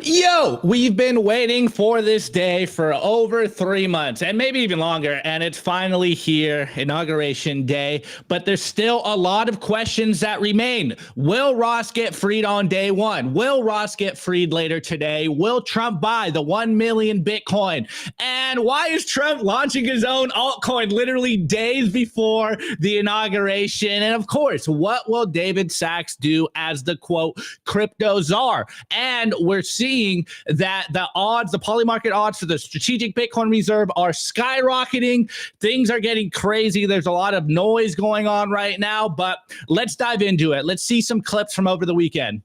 Yo, we've been waiting for this day for over 3 months and maybe even longer, and it's finally here, Inauguration Day. But there's still a lot of questions that remain. Will Ross get freed on day one? Will Ross get freed later today? Will Trump buy the 1 million Bitcoin? And why is Trump launching his own altcoin literally days before the inauguration? And of course, what will David Sachs do as the quote crypto czar? And we're seeing that the odds, the polymarket odds for the strategic Bitcoin reserve are skyrocketing. Things are getting crazy. There's a lot of noise going on right now, but let's dive into it. Let's see some clips from over the weekend.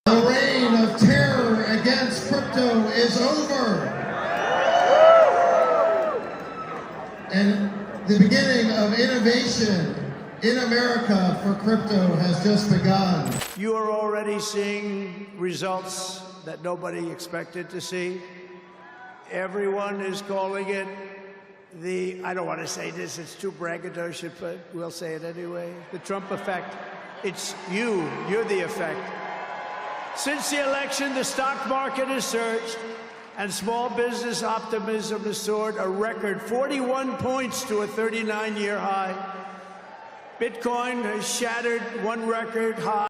The reign of terror against crypto is over. And the beginning of innovation in America for crypto has just begun. You are already seeing results that nobody expected to see. Everyone is calling it I don't want to say this, it's too braggadocious, but we'll say it anyway. The Trump effect. It's you're the effect. Since the election, the stock market has surged and small business optimism has soared a record 41 points to a 39-year high. Bitcoin has shattered one record high.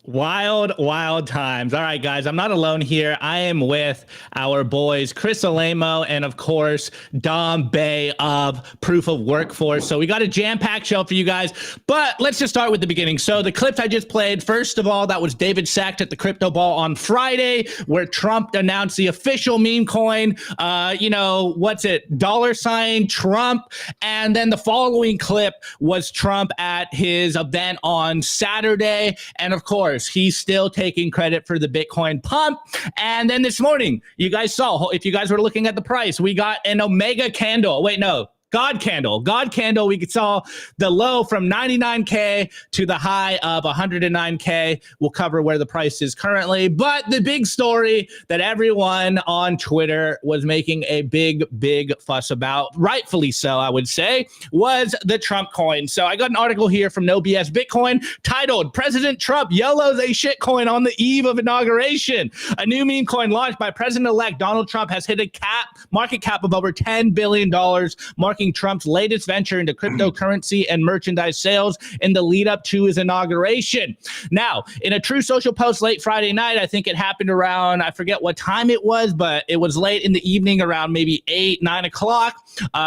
Wild times. All right, guys, I'm not alone here. I am with our boys, Chris Alaimo, and of course, Dom Bay of Proof of Workforce. So we got a jam-packed show for you guys, but let's just start with the beginning. So the clips I just played, first of all, that was David Sachs at the Crypto Ball on Friday, where Trump announced the official meme coin, what's it, $ Trump. And then the following clip was Trump at his event on Saturday. And of course, he's still taking credit for the Bitcoin pump. And then this morning, you guys saw, if you guys were looking at the price, we got an Omega candle. Wait, no. God candle. We saw the low from 99K to the high of 109K. We'll cover where the price is currently. But the big story that everyone on Twitter was making a big fuss about, rightfully so, I would say, was the Trump coin. So I got an article here from No BS Bitcoin titled President Trump YOLOs a shitcoin on the eve of inauguration. A new meme coin launched by President-elect Donald Trump has hit a market cap of over $10 billion, marking Trump's latest venture into cryptocurrency and merchandise sales in the lead up to his inauguration. Now, in a True Social post late Friday night, I think it happened around, I forget what time it was, but it was late in the evening, around maybe 9 o'clock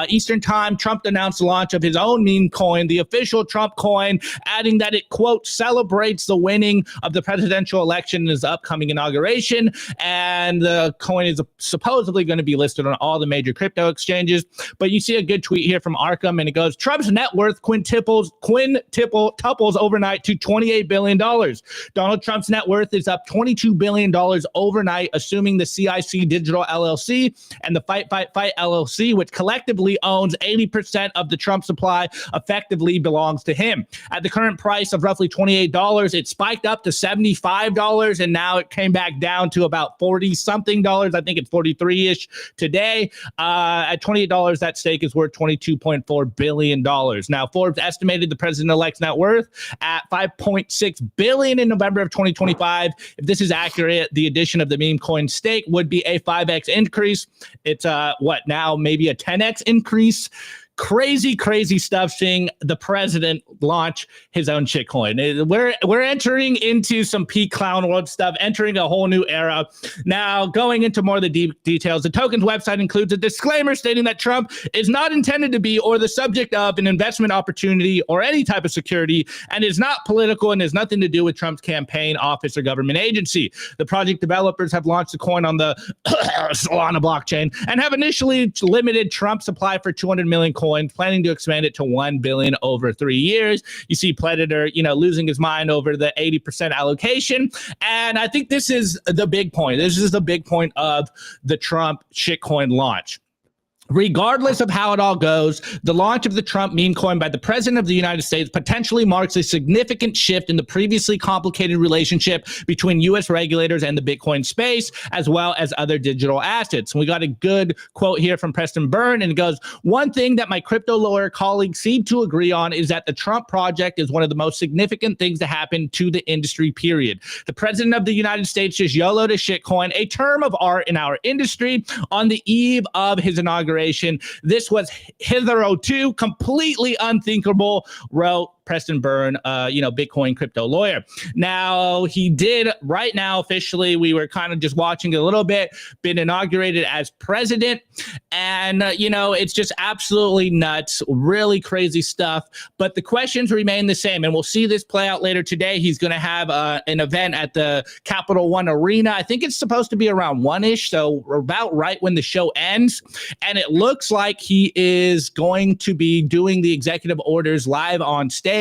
Eastern time, Trump announced the launch of his own meme coin, the official Trump coin, adding that it, quote, celebrates the winning of the presidential election in his upcoming inauguration. And the coin is supposedly going to be listed on all the major crypto exchanges. But you see a good tweet here from Arkham, and it goes, Trump's net worth quintuples overnight to $28 billion. Donald Trump's net worth is up $22 billion overnight, assuming the CIC Digital LLC and the Fight LLC, which collectively owns 80% of the Trump supply, effectively belongs to him. At the current price of roughly $28, it spiked up to $75, and now it came back down to about 40-something dollars. I think it's 43-ish today. At $28, that stake is worth $22.4 billion. Now, Forbes estimated the president-elect's net worth at $5.6 billion in November of 2025. If this is accurate, the addition of the meme coin stake would be a 5x increase. It's now maybe a 10x increase. Crazy stuff seeing the president launch his own shitcoin. We're entering into some peak clown world stuff, entering a whole new era. Now, going into more of the deep details, the token's website includes a disclaimer stating that Trump is not intended to be or the subject of an investment opportunity or any type of security, and is not political and has nothing to do with Trump's campaign, office, or government agency. The project developers have launched the coin on the Solana blockchain and have initially limited Trump's supply for 200 million coins, planning to expand it to 1 billion over 3 years. You see Predator, losing his mind over the 80% allocation. And I think this is the big point. This is the big point of the Trump shitcoin launch. Regardless of how it all goes, the launch of the Trump meme coin by the president of the United States potentially marks a significant shift in the previously complicated relationship between U.S. regulators and the Bitcoin space, as well as other digital assets. And we got a good quote here from Preston Byrne, and it goes, "One thing that my crypto lawyer colleagues seem to agree on is that the Trump project is one of the most significant things to happen to the industry, period. The president of the United States just YOLO'd a shitcoin, a term of art in our industry, on the eve of his inauguration. This was hitherto completely unthinkable," wrote Preston Byrne, Bitcoin crypto lawyer. Now, he did right now officially, we were kind of just watching it a little bit, been inaugurated as president. And, it's just absolutely nuts, really crazy stuff. But the questions remain the same. And we'll see this play out later today. He's going to have an event at the Capital One Arena. I think it's supposed to be around 1-ish, so about right when the show ends. And it looks like he is going to be doing the executive orders live on stage.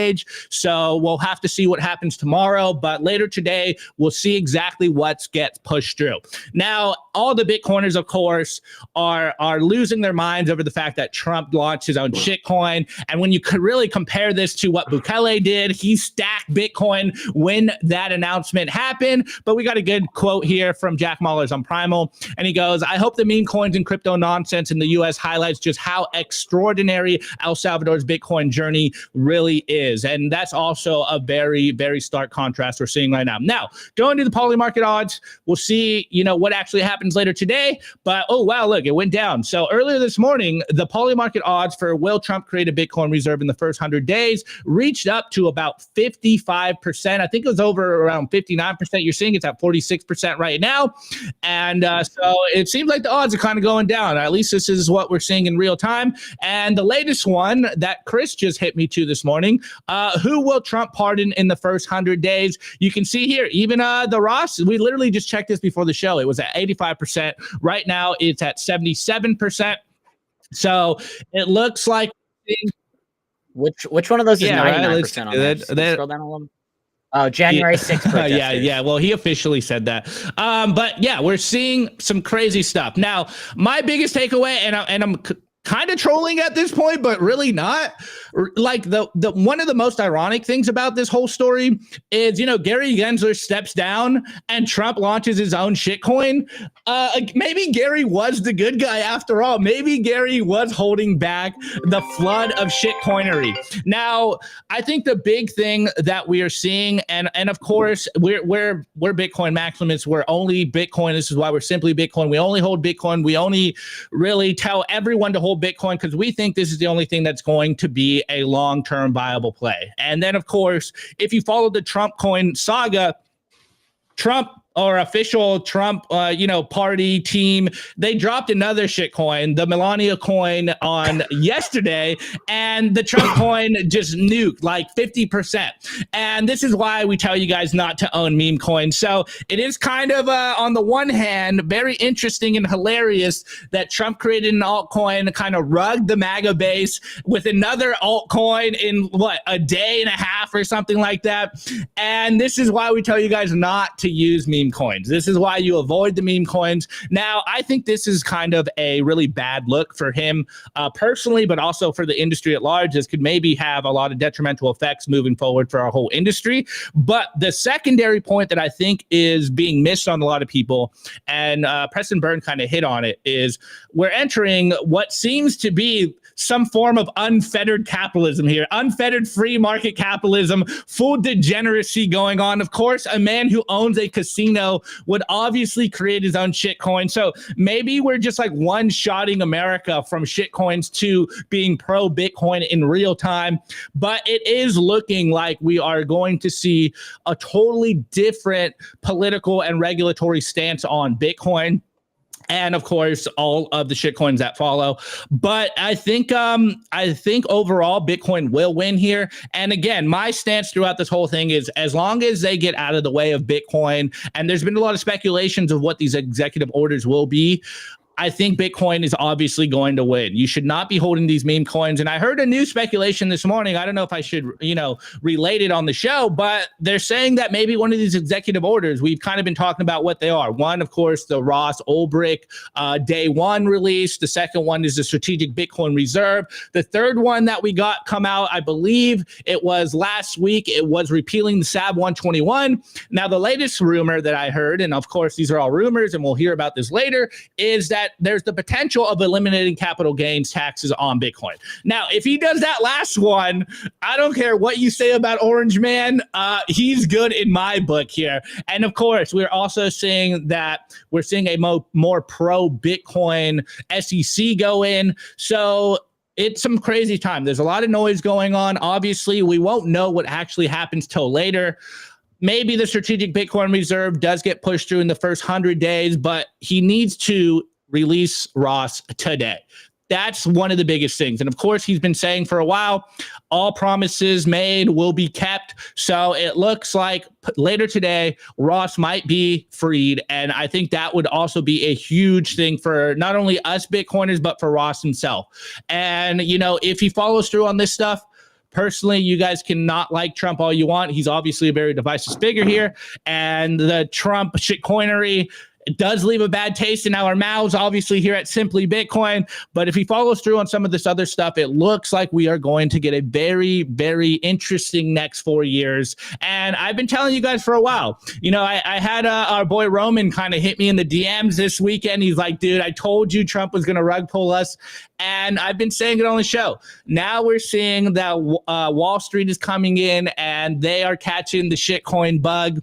So we'll have to see what happens tomorrow, but later today, we'll see exactly what gets pushed through. Now, all the Bitcoiners, of course, are losing their minds over the fact that Trump launched his own shitcoin. And when you could really compare this to what Bukele did, he stacked Bitcoin when that announcement happened. But we got a good quote here from Jack Mallers on Primal. And he goes, "I hope the meme coins and crypto nonsense in the US highlights just how extraordinary El Salvador's Bitcoin journey really is." And that's also a very, very stark contrast we're seeing right now. Now, going to the poly market odds, we'll see, what actually happens later today. But, oh, wow, look, it went down. So earlier this morning, the poly market odds for will Trump create a Bitcoin reserve in the first 100 days reached up to about 55%. I think it was over around 59%. You're seeing it's at 46% right now. And so it seems like the odds are kind of going down. At least this is what we're seeing in real time. And the latest one that Chris just hit me to this morning, who will Trump pardon in the first 100 days? You can see here, even the Ross, we literally just checked this before the show. It was at 85%. Right now, it's at 77%. So it looks like... Which one of those is 99% on that? Scroll down a little. Oh, January 6th. Yeah. Well, he officially said that. But yeah, we're seeing some crazy stuff. Now, my biggest takeaway, and I'm kind of trolling at this point, but really not. Like the one of the most ironic things about this whole story is, Gary Gensler steps down and Trump launches his own shitcoin. Maybe Gary was the good guy after all. Maybe Gary was holding back the flood of shitcoinery. Now, I think the big thing that we are seeing, and of course, we're Bitcoin maximists. We're only Bitcoin. This is why we're simply Bitcoin. We only hold Bitcoin. We only really tell everyone to hold Bitcoin because we think this is the only thing that's going to be a long-term viable play. And then, of course, if you follow the Trump coin saga, Trump or official Trump, party team, they dropped another shit coin, the Melania coin, on yesterday, and the Trump coin just nuked like 50%. And this is why we tell you guys not to own meme coins. So it is kind of, on the one hand, very interesting and hilarious that Trump created an altcoin, kind of rugged the MAGA base with another altcoin in a day and a half or something like that. And this is why we tell you guys not to use meme coins. This is why you avoid the meme coins. Now, I think this is kind of a really bad look for him personally, but also for the industry at large. This could maybe have a lot of detrimental effects moving forward for our whole industry. But the secondary point that I think is being missed on a lot of people, and Preston Byrne kind of hit on it, is we're entering what seems to be some form of unfettered capitalism here, unfettered free market capitalism, full degeneracy going on. Of course, a man who owns a casino would obviously create his own shitcoin. So maybe we're just like one-shotting America from shitcoins to being pro-Bitcoin in real time. But it is looking like we are going to see a totally different political and regulatory stance on Bitcoin. And of course, all of the shitcoins that follow. But I think overall Bitcoin will win here. And again, my stance throughout this whole thing is as long as they get out of the way of Bitcoin, and there's been a lot of speculations of what these executive orders will be, I think Bitcoin is obviously going to win. You should not be holding these meme coins. And I heard a new speculation this morning. I don't know if I should, relate it on the show, but they're saying that maybe one of these executive orders, we've kind of been talking about what they are. One, of course, the Ross Ulbricht day one release. The second one is the Strategic Bitcoin Reserve. The third one that we got come out, I believe it was last week, it was repealing the SAB 121. Now, the latest rumor that I heard, and of course, these are all rumors, and we'll hear about this later, is that there's the potential of eliminating capital gains taxes on Bitcoin. Now, if he does that last one, I don't care what you say about Orange Man. He's good in my book here. And of course, we're also seeing a more pro-Bitcoin SEC go in. So it's some crazy time. There's a lot of noise going on. Obviously, we won't know what actually happens till later. Maybe the Strategic Bitcoin Reserve does get pushed through in the first 100 days, but he needs to release Ross today. That's one of the biggest things. And of course, he's been saying for a while, all promises made will be kept. So it looks like later today, Ross might be freed. And I think that would also be a huge thing for not only us Bitcoiners, but for Ross himself. And, if he follows through on this stuff, personally, you guys cannot like Trump all you want. He's obviously a very divisive figure here. And the Trump shitcoinery, it does leave a bad taste in our mouths, obviously, here at Simply Bitcoin. But if he follows through on some of this other stuff, it looks like we are going to get a very, very interesting next 4 years. And I've been telling you guys for a while. I had our boy Roman kind of hit me in the DMs this weekend. He's like, dude, I told you Trump was going to rug pull us. And I've been saying it on the show. Now we're seeing that Wall Street is coming in and they are catching the shitcoin bug.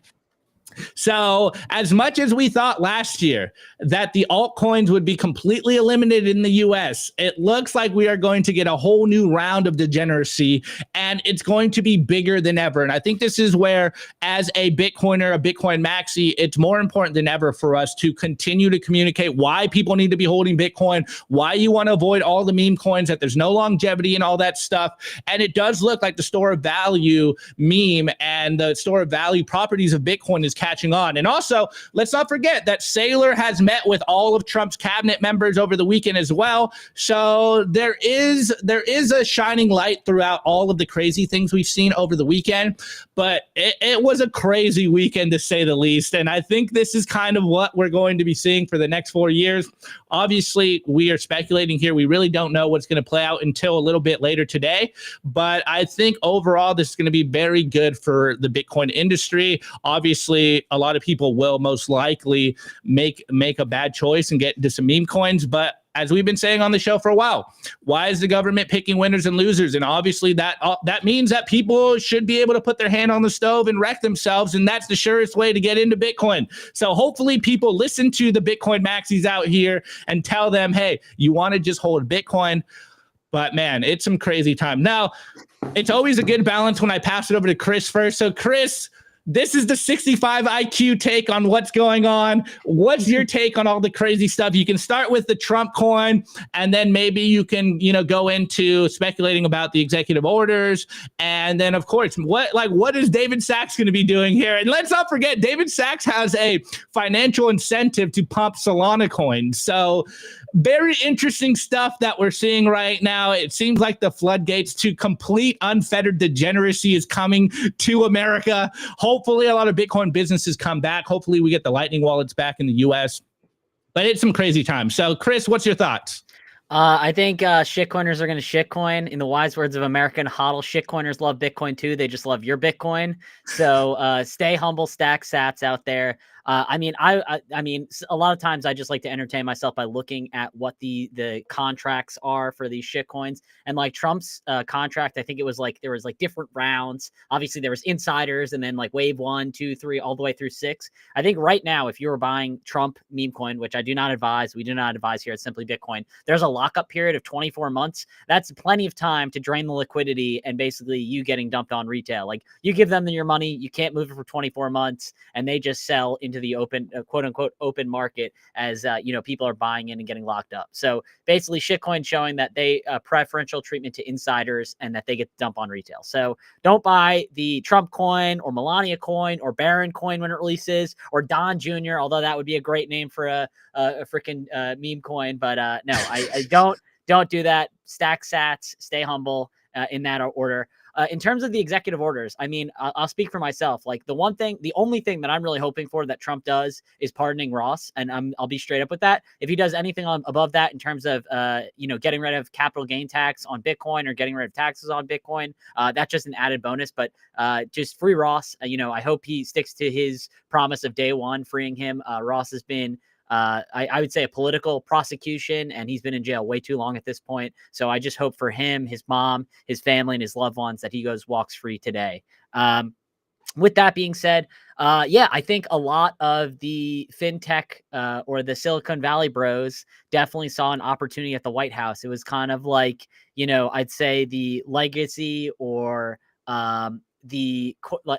So as much as we thought last year that the altcoins would be completely eliminated in the US, it looks like we are going to get a whole new round of degeneracy, and it's going to be bigger than ever. And I think this is where, as a Bitcoiner, a Bitcoin maxi, it's more important than ever for us to continue to communicate why people need to be holding Bitcoin, why you want to avoid all the meme coins, that there's no longevity and all that stuff. And it does look like the store of value meme and the store of value properties of Bitcoin is catching on. And also, let's not forget that Saylor has met with all of Trump's cabinet members over the weekend as well. So there is a shining light throughout all of the crazy things we've seen over the weekend. But it was a crazy weekend, to say the least. And I think this is kind of what we're going to be seeing for the next 4 years. Obviously, we are speculating here. We really don't know what's going to play out until a little bit later today. But I think overall, this is going to be very good for the Bitcoin industry. Obviously, a lot of people will most likely make a bad choice and get into some meme coins. But as we've been saying on the show for a while, why is the government picking winners and losers? And obviously that means that people should be able to put their hand on the stove and wreck themselves. And that's the surest way to get into Bitcoin. So hopefully people listen to the Bitcoin maxis out here and tell them, hey, you want to just hold Bitcoin. But man, it's some crazy time. Now, it's always a good balance when I pass it over to Chris first. So Chris, this is the 65 IQ take on what's going on. What's your take on all the crazy stuff? You can start with the Trump coin, and then maybe you can, go into speculating about the executive orders. And then, of course, what is David Sachs going to be doing here? And let's not forget, David Sachs has a financial incentive to pump Solana coins. So very interesting stuff that we're seeing right now. It seems like the floodgates to complete unfettered degeneracy is coming to America. Hopefully, a lot of Bitcoin businesses come back. Hopefully, we get the Lightning wallets back in the US. But it's some crazy times. So, Chris, what's your thoughts? I think shitcoiners are going to shitcoin. In the wise words of American HODL, shitcoiners love Bitcoin too. They just love your Bitcoin. So stay humble, stack sats out there. I mean, a lot of times I just like to entertain myself by looking at what the contracts are for these shit coins. And like Trump's contract, I think it was like there was like different rounds. Obviously, there was insiders and then like wave 1, 2, 3, all the way through 6. I think right now, if you were buying Trump meme coin, which I do not advise, we do not advise here at Simply Bitcoin, there's a lot lockup period of 24 months, that's plenty of time to drain the liquidity and basically you getting dumped on retail. Like you give them your money, you can't move it for 24 months, and they just sell into the open, quote unquote, open market as, people are buying in and getting locked up. So basically shitcoin showing that they preferential treatment to insiders and that they get to dump on retail. So don't buy the Trump coin or Melania coin or Barron coin when it releases, or Don Jr., although that would be a great name for a freaking meme coin. But no, I don't do that. Stack sats, stay humble in that order. In terms of the executive orders, I mean, I'll speak for myself. Like the only thing that I'm really hoping for that Trump does is pardoning Ross. And I'll be straight up with that. If he does anything above that in terms of, getting rid of capital gain tax on Bitcoin or getting rid of taxes on Bitcoin, that's just an added bonus. But just free Ross. I hope he sticks to his promise of day one, freeing him. Ross has been I would say a political prosecution, and he's been in jail way too long at this point. So I just hope for him, his mom, his family, and his loved ones that he walks free today. With that being said, I think a lot of the fintech or the Silicon Valley bros definitely saw an opportunity at the White House. It was kind of like, I'd say the legacy or how do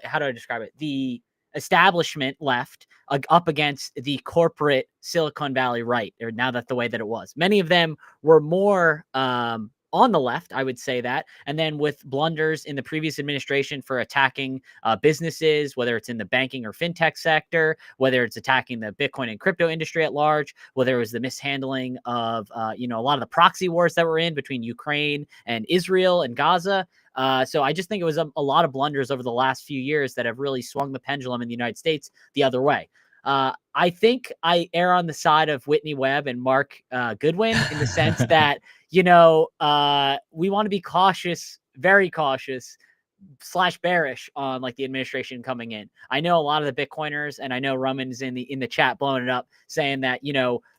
I describe it? The establishment left up against the corporate Silicon Valley right, or now that the way that it was. Many of them were more on the left, I would say that. And then with blunders in the previous administration for attacking businesses, whether it's in the banking or fintech sector, whether it's attacking the Bitcoin and crypto industry at large, whether it was the mishandling of, a lot of the proxy wars that were in between Ukraine and Israel and Gaza. So I just think it was a lot of blunders over the last few years that have really swung the pendulum in the United States the other way. I think I err on the side of Whitney Webb and Mark Goodwin in the sense that, we want to be cautious, very cautious / bearish on like the administration coming in. I know a lot of the Bitcoiners, and I know Roman's in the chat blowing it up saying that,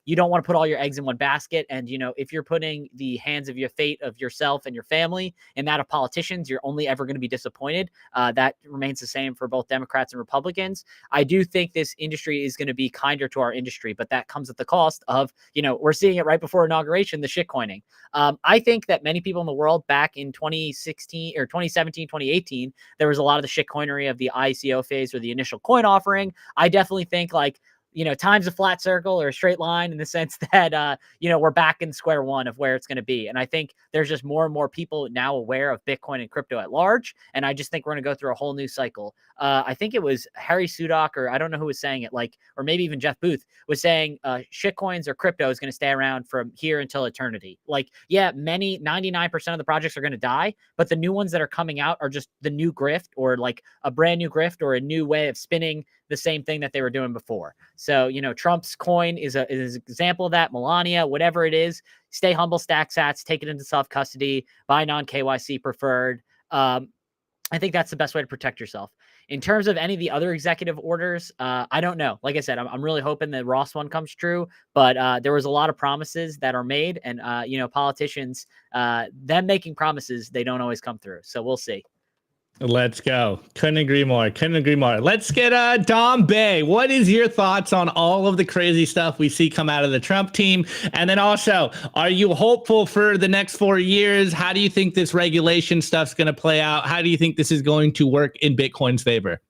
you don't want to put all your eggs in one basket. And, if you're putting the hands of your fate of yourself and your family and that of politicians, you're only ever going to be disappointed. That remains the same for both Democrats and Republicans. I do think this industry is going to be kinder to our industry, but that comes at the cost of, we're seeing it right before inauguration, the shitcoining. I think that many people in the world back in 2016 or 2017, 2018, there was a lot of the shitcoinery of the ICO phase or the initial coin offering. I definitely think time's a flat circle or a straight line in the sense that, we're back in square one of where it's going to be. And I think there's just more and more people now aware of Bitcoin and crypto at large. And I just think we're going to go through a whole new cycle. I think it was Harry Sudock, or I don't know who was saying it, or maybe even Jeff Booth was saying shitcoins or crypto is going to stay around from here until eternity. 99% of the projects are going to die, but the new ones that are coming out are just the new grift, or like a brand new grift or a new way of spinning the same thing that they were doing before. So, Trump's coin is an example of that. Melania, whatever it is, stay humble, stack sats, take it into self-custody, buy non-KYC preferred. I think that's the best way to protect yourself. In terms of any of the other executive orders, I don't know. Like I said, I'm really hoping the Ross one comes true, but there was a lot of promises that are made, and, politicians, them making promises, they don't always come through. So we'll see. Let's go. Couldn't agree more. Couldn't agree more. Let's get Dom Bay. What is your thoughts on all of the crazy stuff we see come out of the Trump team? And then also, are you hopeful for the next 4 years? How do you think this regulation stuff's going to play out? How do you think this is going to work in Bitcoin's favor?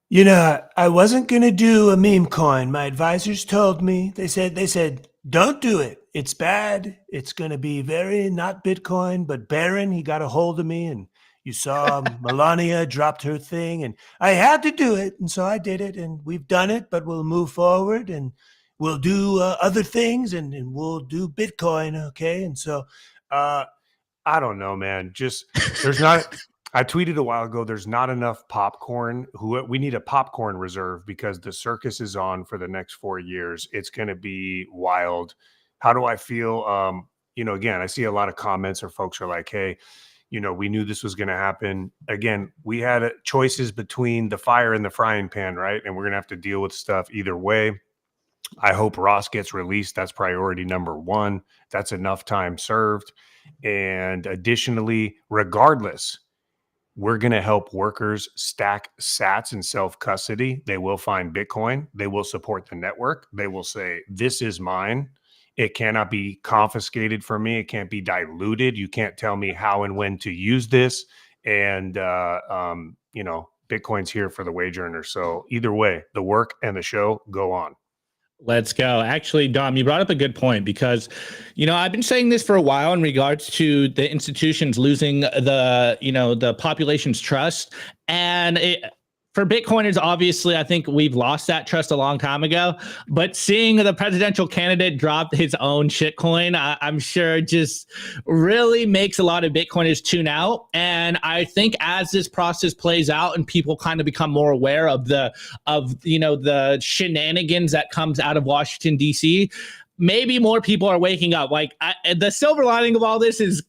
I wasn't going to do a meme coin. My advisors told me, they said, don't do it. It's bad. It's going to be very not Bitcoin, but Barron, he got a hold of me, and you saw Melania dropped her thing, and I had to do it. And so I did it, and we've done it, but we'll move forward, and we'll do other things, and we'll do Bitcoin. Okay. And so I don't know, man, there's not, I tweeted a while ago, there's not enough popcorn. We need a popcorn reserve because the circus is on for the next 4 years. It's going to be wild. How do I feel? Again, I see a lot of comments or folks are like, hey, we knew this was going to happen. Again, we had choices between the fire and the frying pan, right? And we're going to have to deal with stuff either way. I hope Ross gets released. That's priority number one. That's enough time served. And additionally, regardless, we're going to help workers stack sats in self-custody. They will find Bitcoin. They will support the network. They will say, this is mine. It cannot be confiscated from me. It can't be diluted. You can't tell me how and when to use this. And, you know, Bitcoin's here for the wage earner. So either way, the work and the show go on. Let's go. Actually, Dom, you brought up a good point because, you know, I've been saying this for a while in regards to the institutions losing the, you know, the population's trust. And for Bitcoiners, obviously, I think we've lost that trust a long time ago. But seeing the presidential candidate drop his own shitcoin, I'm sure just really makes a lot of Bitcoiners tune out. And I think as this process plays out and people kind of become more aware of the shenanigans that comes out of Washington, D.C., maybe more people are waking up. Like the silver lining of all this is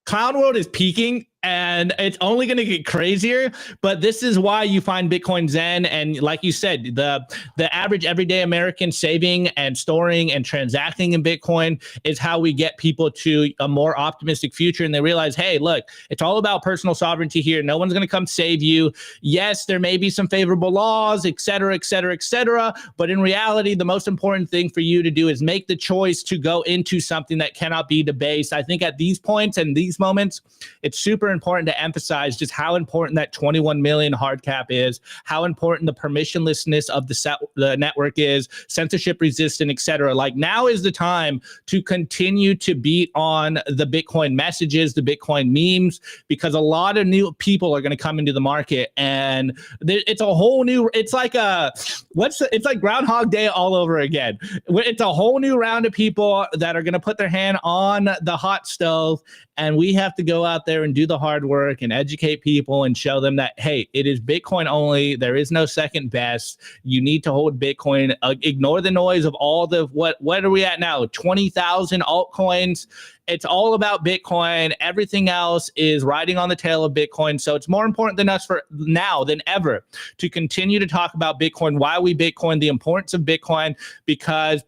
Clown World is peaking. And it's only going to get crazier, but this is why you find Bitcoin Zen. And like you said, the average everyday American saving and storing and transacting in Bitcoin is how we get people to a more optimistic future. And they realize, hey, look, it's all about personal sovereignty here. No one's going to come save you. Yes, there may be some favorable laws, et cetera, et cetera, et cetera. But in reality, the most important thing for you to do is make the choice to go into something that cannot be debased. I think at these points and these moments, it's super important to emphasize just how important that 21 million hard cap is, how important the permissionlessness of the network is, censorship resistant, etc. Like now is the time to continue to beat on the Bitcoin messages, the Bitcoin memes, because a lot of new people are going to come into the market, and it's a whole new. It's like it's like Groundhog Day all over again. It's a whole new round of people that are going to put their hand on the hot stove. And we have to go out there and do the hard work and educate people and show them that, hey, it is Bitcoin only. There is no second best. You need to hold Bitcoin. Ignore the noise of all the, what are we at now? 20,000 altcoins. It's all about Bitcoin. Everything else is riding on the tail of Bitcoin. So it's more important than us for now than ever to continue to talk about Bitcoin, why we Bitcoin, the importance of Bitcoin, because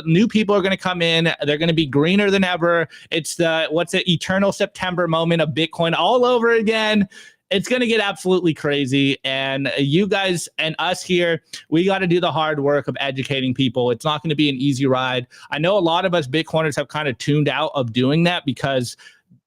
new people are going to come in. They're going to be greener than ever. It's the eternal September moment of Bitcoin all over again. It's going to get absolutely crazy. And you guys and us here, we got to do the hard work of educating people. It's not going to be an easy ride. I know a lot of us Bitcoiners have kind of tuned out of doing that because,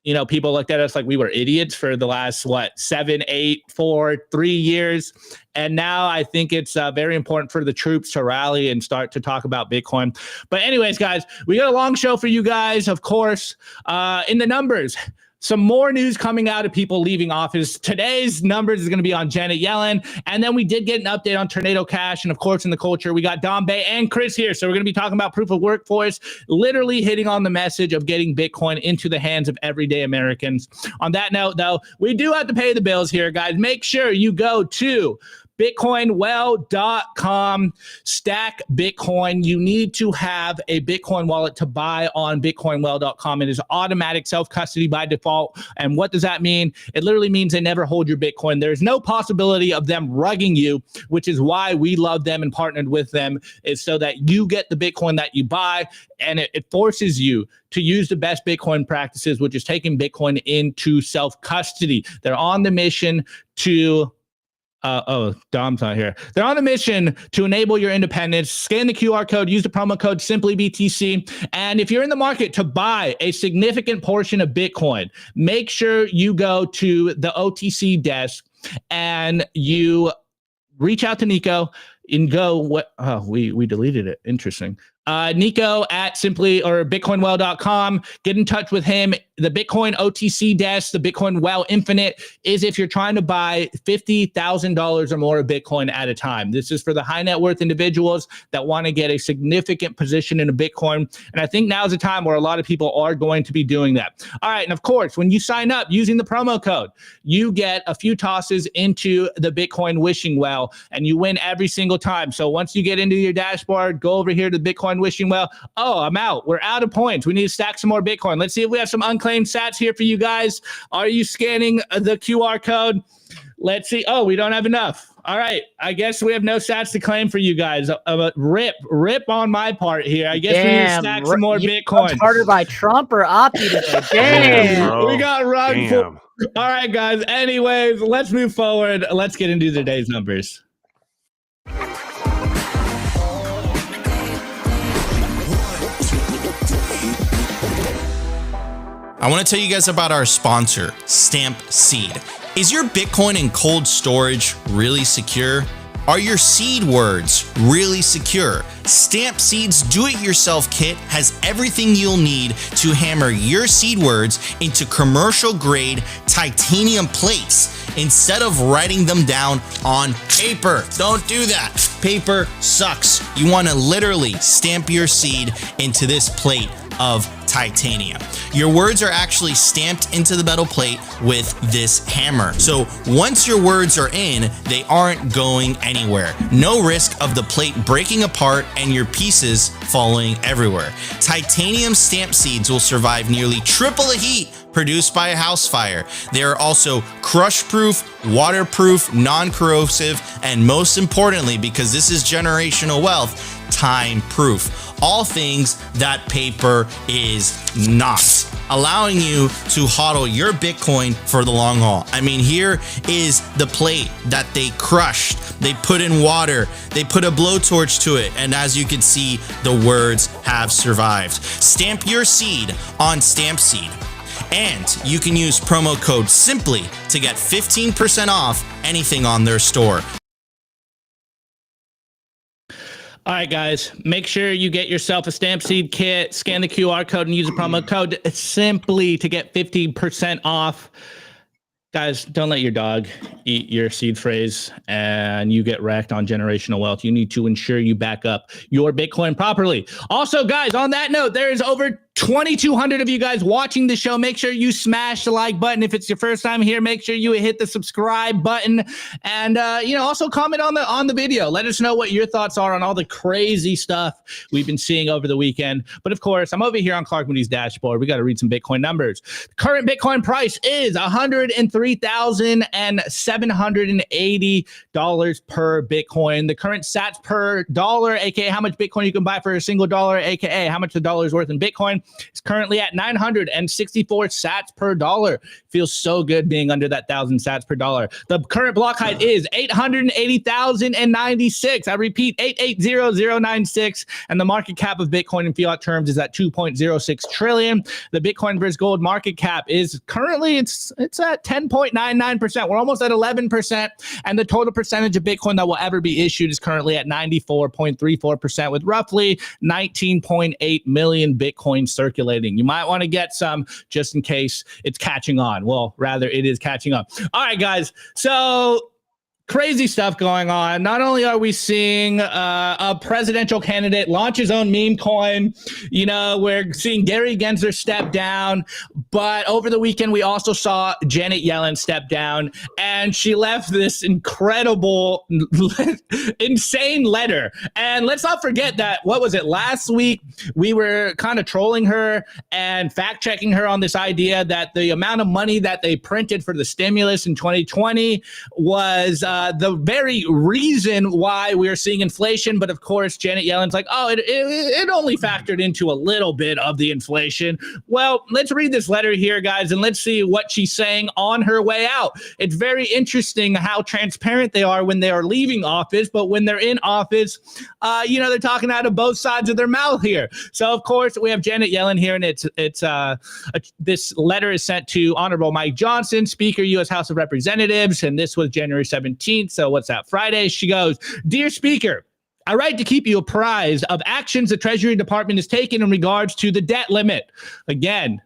you know, people looked at us like we were idiots for the last, 7, 8, 4, 3 years. And now I think it's very important for the troops to rally and start to talk about Bitcoin. But anyways, guys, we got a long show for you guys, of course. In the numbers, some more news coming out of people leaving office. Today's numbers is going to be on Janet Yellen. And then we did get an update on Tornado Cash. And of course, in the culture, we got Dom Bay and Chris here. So we're going to be talking about proof of workforce, literally hitting on the message of getting Bitcoin into the hands of everyday Americans. On that note, though, we do have to pay the bills here, guys. Make sure you go to bitcoinwell.com, stack Bitcoin. You need to have a Bitcoin wallet to buy on bitcoinwell.com. It is automatic self-custody by default. And what does that mean? It literally means they never hold your Bitcoin. There's no possibility of them rugging you, which is why we love them and partnered with them, is so that you get the Bitcoin that you buy, and it forces you to use the best Bitcoin practices, which is taking Bitcoin into self-custody. They're on the mission to Dom's not here. They're on a mission to enable your independence. Scan the QR code, use the promo code SimplyBTC. And if you're in the market to buy a significant portion of Bitcoin, make sure you go to the OTC desk and you reach out to Nico and go, we deleted it. Interesting. Nico at bitcoinwell.com. Get in touch with him. The Bitcoin OTC desk, the Bitcoin Well Infinite, is if you're trying to buy $50,000 or more of Bitcoin at a time. This is for the high net worth individuals that want to get a significant position in a Bitcoin. And I think now's the time where a lot of people are going to be doing that. All right. And of course, when you sign up using the promo code, you get a few tosses into the Bitcoin wishing well, and you win every single time. So once you get into your dashboard, go over here to the Bitcoin wishing well. Oh, I'm out. We're out of points. We need to stack some more Bitcoin. Let's see if we have some unclaimed sats here for you guys. Are you scanning the QR code? Let's see. Oh, we don't have enough. All right. I guess we have no sats to claim for you guys. Rip on my part here. I guess we need to stack some more Bitcoin. Harder by Trump or Oppie today. Damn. We got run for. All right, guys. Anyways, let's move forward. Let's get into today's numbers. I want to tell you guys about our sponsor, Stamp Seed. Is your Bitcoin in cold storage really secure? Are your seed words really secure? Stamp Seed's do-it-yourself kit has everything you'll need to hammer your seed words into commercial-grade titanium plates instead of writing them down on paper. Don't do that. Paper sucks. You want to literally stamp your seed into this plate of titanium. Your words are actually stamped into the metal plate with this hammer. So once your words are in, they aren't going anywhere. No risk of the plate breaking apart and your pieces falling everywhere. Titanium stamp seeds will survive nearly triple the heat produced by a house fire. They are also crush-proof, waterproof, non-corrosive, and most importantly, because this is generational wealth, time-proof. All things that paper is not, allowing you to hodl your Bitcoin for the long haul. I mean, here is the plate that they crushed. They put in water, they put a blowtorch to it, and as you can see, the words have survived. Stamp your seed on Stamp Seed. And you can use promo code SIMPLY to get 15% off anything on their store. All right, guys, make sure you get yourself a Stamp Seed kit, scan the QR code, and use the promo code SIMPLY to get 15% off. Guys, don't let your dog eat your seed phrase and you get wrecked on generational wealth. You need to ensure you back up your Bitcoin properly. Also, guys, on that note, there is over 2,200 of you guys watching the show. Make sure you smash the like button. If it's your first time here, make sure you hit the subscribe button, and also comment on the video. Let us know what your thoughts are on all the crazy stuff we've been seeing over the weekend. But of course, I'm over here on Clark Moody's dashboard. We got to read some Bitcoin numbers. Current Bitcoin price is $103,780 per Bitcoin. The current sats per dollar, aka how much Bitcoin you can buy for a single dollar, aka how much the dollar is worth in Bitcoin, is currently at 964 sats per dollar. Feels so good being under that 1,000 sats per dollar. The current block height is 880,096. I repeat, 880,096. And the market cap of Bitcoin in fiat terms is at 2.06 trillion. The Bitcoin versus gold market cap is currently it's at 10.99%. We're almost at 11%. And the total percentage of Bitcoin that will ever be issued is currently at 94.34%, with roughly 19.8 million Bitcoin circulating. You might want to get some just in case it's catching on. Well, rather it is catching up. All right, guys. So crazy stuff going on. Not only are we seeing a presidential candidate launch his own meme coin, we're seeing Gary Gensler step down, but over the weekend we also saw Janet Yellen step down, and she left this incredible, insane letter. And let's not forget that, what was it, last week we were kind of trolling her and fact-checking her on this idea that the amount of money that they printed for the stimulus in 2020 was the very reason why we're seeing inflation. But of course, Janet Yellen's like, oh, it only factored into a little bit of the inflation. Well, let's read this letter here, guys, and let's see what she's saying on her way out. It's very interesting how transparent they are when they are leaving office, but when they're in office, they're talking out of both sides of their mouth here. So of course, we have Janet Yellen here, and this letter is sent to Honorable Mike Johnson, Speaker, U.S. House of Representatives, and this was January 17th. So what's that, Friday? She goes, "Dear Speaker, I write to keep you apprised of actions the Treasury Department has taken in regards to the debt limit." Again,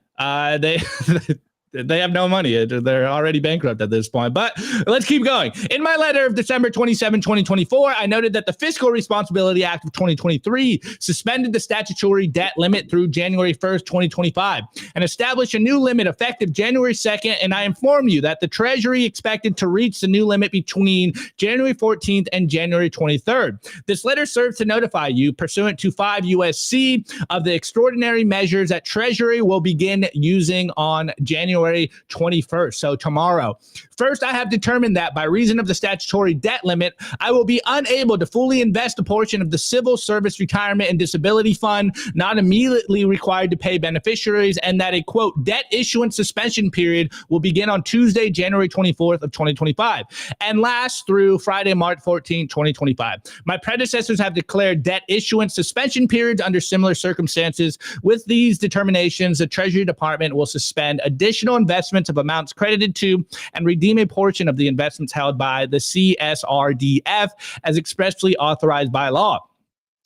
they have no money. They're already bankrupt at this point. But let's keep going. In my letter of December 27, 2024, I noted that the Fiscal Responsibility Act of 2023 suspended the statutory debt limit through January 1st, 2025, and established a new limit effective January 2nd. And I inform you that the Treasury expected to reach the new limit between January 14th and January 23rd. This letter serves to notify you, pursuant to 5 U.S.C., of the extraordinary measures that Treasury will begin using on January January 21st, so tomorrow. First, I have determined that by reason of the statutory debt limit, I will be unable to fully invest a portion of the Civil Service Retirement and Disability Fund not immediately required to pay beneficiaries, and that a, quote, debt issuance suspension period will begin on Tuesday, January 24th of 2025, and last through Friday, March 14, 2025. My predecessors have declared debt issuance suspension periods under similar circumstances. With these determinations, the Treasury Department will suspend additional investments of amounts credited to and redeem a portion of the investments held by the CSRDF as expressly authorized by law.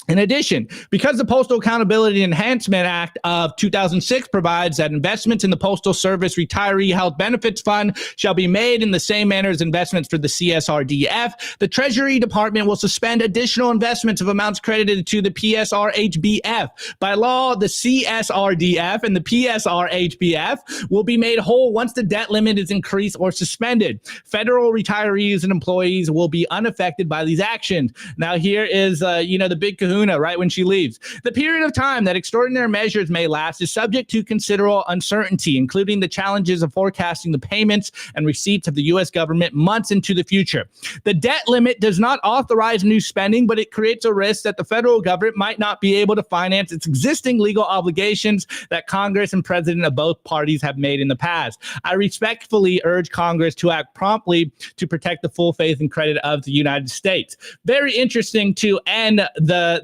In addition, because the Postal Accountability Enhancement Act of 2006 provides that investments in the Postal Service Retiree Health Benefits Fund shall be made in the same manner as investments for the CSRDF, the Treasury Department will suspend additional investments of amounts credited to the PSRHBF. By law, the CSRDF and the PSRHBF will be made whole once the debt limit is increased or suspended. Federal retirees and employees will be unaffected by these actions. Now, here is, the big kahuna right when she leaves. The period of time that extraordinary measures may last is subject to considerable uncertainty, including the challenges of forecasting the payments and receipts of the U.S. government months into the future. The debt limit does not authorize new spending, but it creates a risk that the federal government might not be able to finance its existing legal obligations that Congress and President of both parties have made in the past. I respectfully urge Congress to act promptly to protect the full faith and credit of the United States. Very interesting to end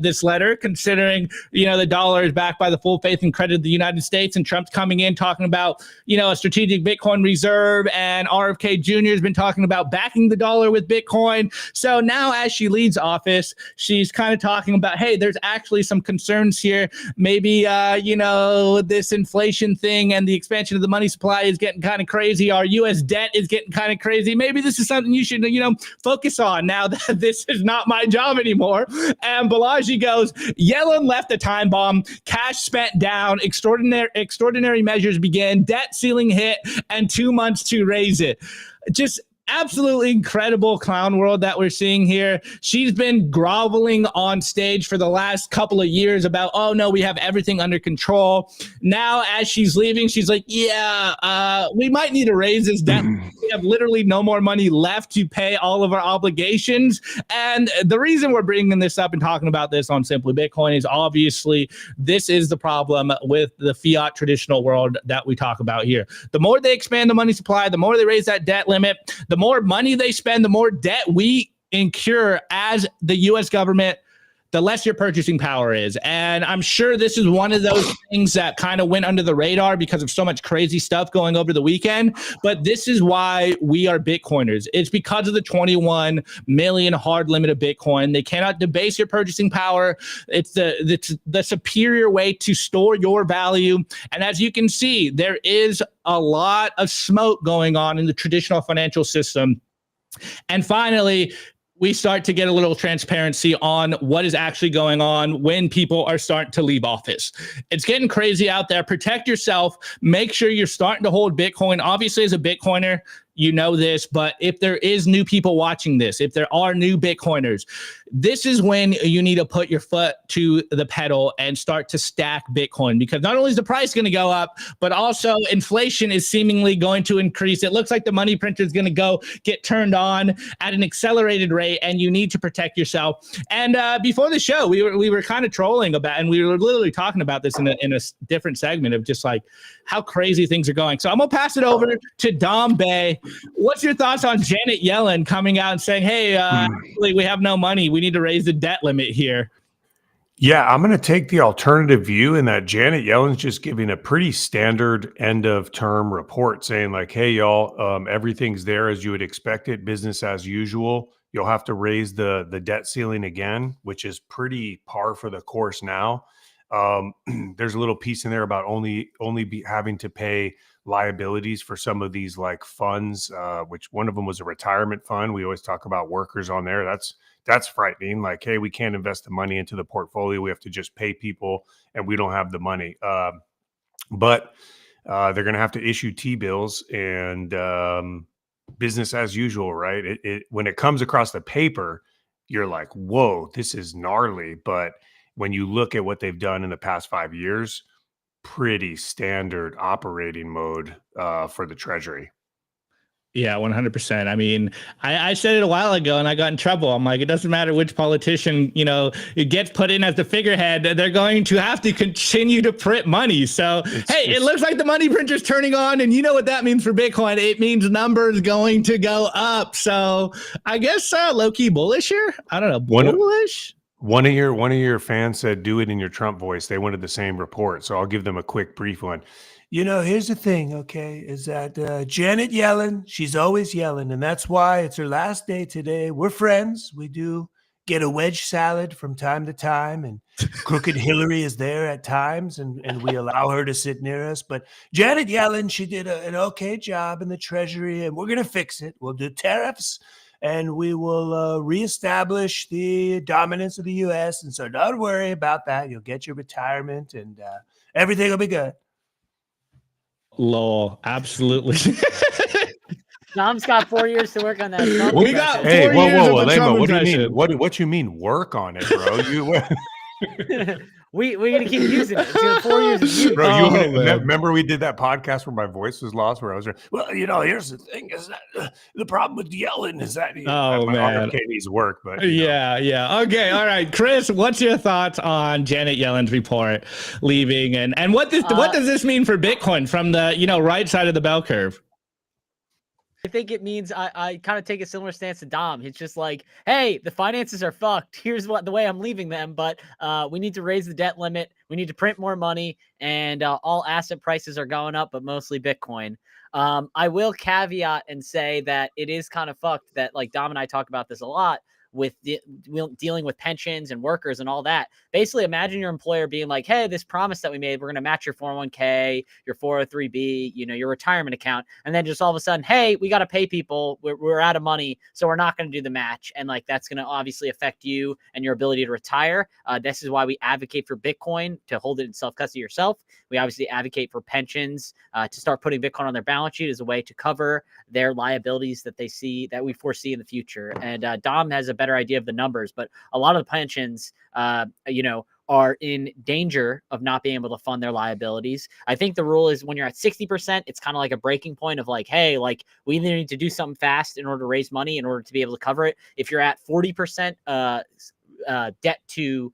this letter, considering, the dollar is backed by the full faith and credit of the United States, and Trump's coming in talking about, a strategic Bitcoin reserve, and RFK Jr. has been talking about backing the dollar with Bitcoin. So now as she leaves office, she's kind of talking about, hey, there's actually some concerns here. Maybe, this inflation thing and the expansion of the money supply is getting kind of crazy. Our U.S. debt is getting kind of crazy. Maybe this is something you should, focus on now that this is not my job anymore. And Balaji goes, Yellen left a time bomb, cash spent down, extraordinary measures began, debt ceiling hit, and 2 months to raise it. Just absolutely incredible clown world that we're seeing here. She's been groveling on stage for the last couple of years about, oh no, we have everything under control. Now, as she's leaving, she's like, we might need to raise this debt. We have literally no more money left to pay all of our obligations. And the reason we're bringing this up and talking about this on Simply Bitcoin is obviously this is the problem with the fiat traditional world that we talk about here. The more they expand the money supply, the more they raise that debt limit, the more money they spend, the more debt we incur as the U.S. government, the less your purchasing power is. And I'm sure this is one of those things that kind of went under the radar because of so much crazy stuff going over the weekend. But this is why we are Bitcoiners. It's because of the 21 million hard limit of Bitcoin. They cannot debase your purchasing power. It's the superior way to store your value. And as you can see, there is a lot of smoke going on in the traditional financial system. And finally, we start to get a little transparency on what is actually going on when people are starting to leave office. It's getting crazy out there. Protect yourself. Make sure you're starting to hold Bitcoin. Obviously, as a Bitcoiner, you know this, but if there is new people watching this, if there are new Bitcoiners, this is when you need to put your foot to the pedal and start to stack Bitcoin, because not only is the price going to go up, but also inflation is seemingly going to increase. It looks like the money printer is going to get turned on at an accelerated rate, and you need to protect yourself. And before the show, we were kind of trolling about, and we were literally talking about this in a different segment of just like how crazy things are going. So I'm going to pass it over to Dom Bay. What's your thoughts on Janet Yellen coming out and saying, hey, actually, we have no money. We need to raise the debt limit here? Yeah, I'm going to take the alternative view in that Janet Yellen's just giving a pretty standard end of term report saying like, hey, y'all, everything's there as you would expect it, business as usual. You'll have to raise the debt ceiling again, which is pretty par for the course now. There's a little piece in there about only having to pay liabilities for some of these like funds, which one of them was a retirement fund. We always talk about workers on there. That's frightening. Like, hey, we can't invest the money into the portfolio. We have to just pay people and we don't have the money. But they're going to have to issue T-bills and business as usual, right? When it comes across the paper, you're like, whoa, this is gnarly. But when you look at what they've done in the past 5 years, pretty standard operating mode for the Treasury. Yeah, 100%. I mean, I said it a while ago and I got in trouble. I'm like, it doesn't matter which politician, it gets put in as the figurehead. They're going to have to continue to print money. So, it looks like the money printer's turning on. And you know what that means for Bitcoin? It means numbers going to go up. So I guess low-key bullish here. I don't know. Bullish? One of your fans said, do it in your Trump voice. They wanted the same report. So I'll give them a quick brief one. Here's the thing, okay, is that Janet Yellen, she's always yelling, and that's why it's her last day today. We're friends. We do get a wedge salad from time to time, and Crooked Hillary is there at times, and we allow her to sit near us. But Janet Yellen, she did an okay job in the Treasury, and we're going to fix it. We'll do tariffs, and we will reestablish the dominance of the U.S., and so don't worry about that. You'll get your retirement, and everything will be good. Lol, absolutely. Dom's got 4 years to work on that. We got 4 Hey, years whoa, of the Alaimo, Trump what do you mean? impression. What you mean work on it, bro? We're gonna keep using it. It's gonna 4 years of use. Bro, remember we did that podcast where my voice was lost, where I was like, well, here's the thing is that the problem with Yellen is that my man, needs work, but yeah. Okay, all right, Chris, what's your thoughts on Janet Yellen's report leaving, and what does this mean for Bitcoin from the right side of the bell curve? I think it means I kind of take a similar stance to Dom. It's just like, hey, the finances are fucked. Here's the way I'm leaving them, but we need to raise the debt limit. We need to print more money, and all asset prices are going up, but mostly Bitcoin. I will caveat and say that it is kind of fucked that, like, Dom and I talk about this a lot, with dealing with pensions and workers and all that. Basically, imagine your employer being like, hey, this promise that we made, we're going to match your 401k, your 403b, your retirement account. And then just all of a sudden, hey, we got to pay people. We're out of money. So we're not going to do the match. And like, that's going to obviously affect you and your ability to retire. This is why we advocate for Bitcoin, to hold it in self-custody yourself. We obviously advocate for pensions to start putting Bitcoin on their balance sheet as a way to cover their liabilities that we foresee in the future. And Dom has a better idea of the numbers, but a lot of the pensions, are in danger of not being able to fund their liabilities. I think the rule is when you're at 60%, it's kind of like a breaking point of like, hey, like we either need to do something fast in order to raise money in order to be able to cover it. If you're at 40% debt to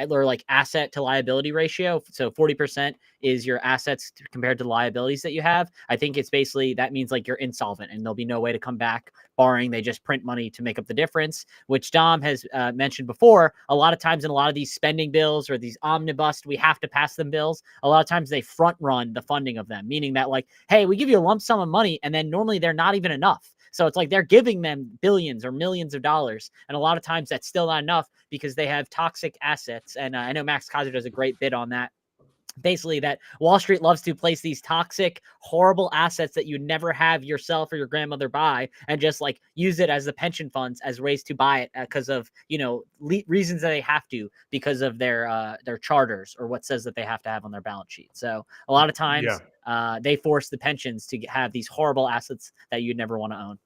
or like asset to liability ratio, so 40% is your assets compared to the liabilities that you have, I think it's basically, that means like you're insolvent and there'll be no way to come back, barring they just print money to make up the difference, which Dom has mentioned before. A lot of times in a lot of these spending bills or these omnibus, we have to pass them bills. A lot of times they front run the funding of them, meaning that like, hey, we give you a lump sum of money, and then normally they're not even enough. So it's like they're giving them billions or millions of dollars. And a lot of times that's still not enough because they have toxic assets. And I know Max Kaiser does a great bit on that. Basically, that Wall Street loves to place these toxic, horrible assets that you never have yourself or your grandmother buy, and just like use it as the pension funds as ways to buy it because of, reasons that they have to, because of their charters or what says that they have to have on their balance sheet. So a lot of times they force the pensions to have these horrible assets that you'd never want to own.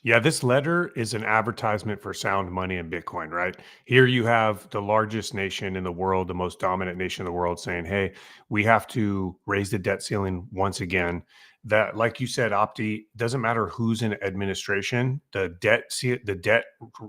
Yeah, this letter is an advertisement for sound money and Bitcoin, right? Here you have the largest nation in the world, the most dominant nation in the world, saying, hey, we have to raise the debt ceiling once again. That, like you said, Opti, doesn't matter who's in administration, the debt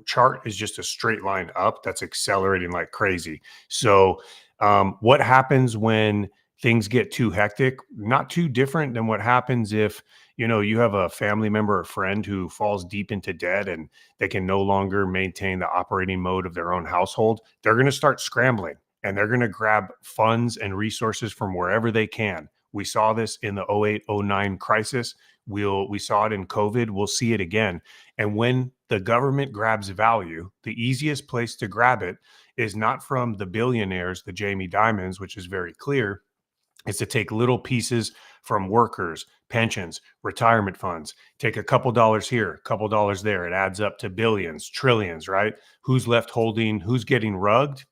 chart is just a straight line up that's accelerating like crazy. So what happens when things get too hectic? Not too different than what happens if you have a family member or friend who falls deep into debt and they can no longer maintain the operating mode of their own household. They're going to start scrambling and they're going to grab funds and resources from wherever they can. We saw this in the 08-09 crisis. We saw it in COVID. We'll see it again. And when the government grabs value, the easiest place to grab it is not from the billionaires, the Jamie Dimons, which is very clear. It's to take little pieces from workers, pensions, retirement funds, take a couple dollars here, a couple dollars there. It adds up to billions, trillions, right? Who's left holding, who's getting rugged?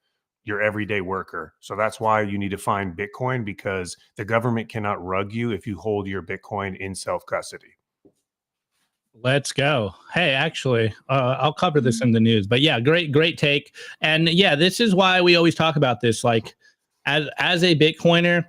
Your everyday worker. So that's why you need to find Bitcoin, because the government cannot rug you if you hold your Bitcoin in self-custody. Let's go. Hey, actually, I'll cover this in the news, but yeah, great take. And yeah, this is why we always talk about this. Like as a Bitcoiner,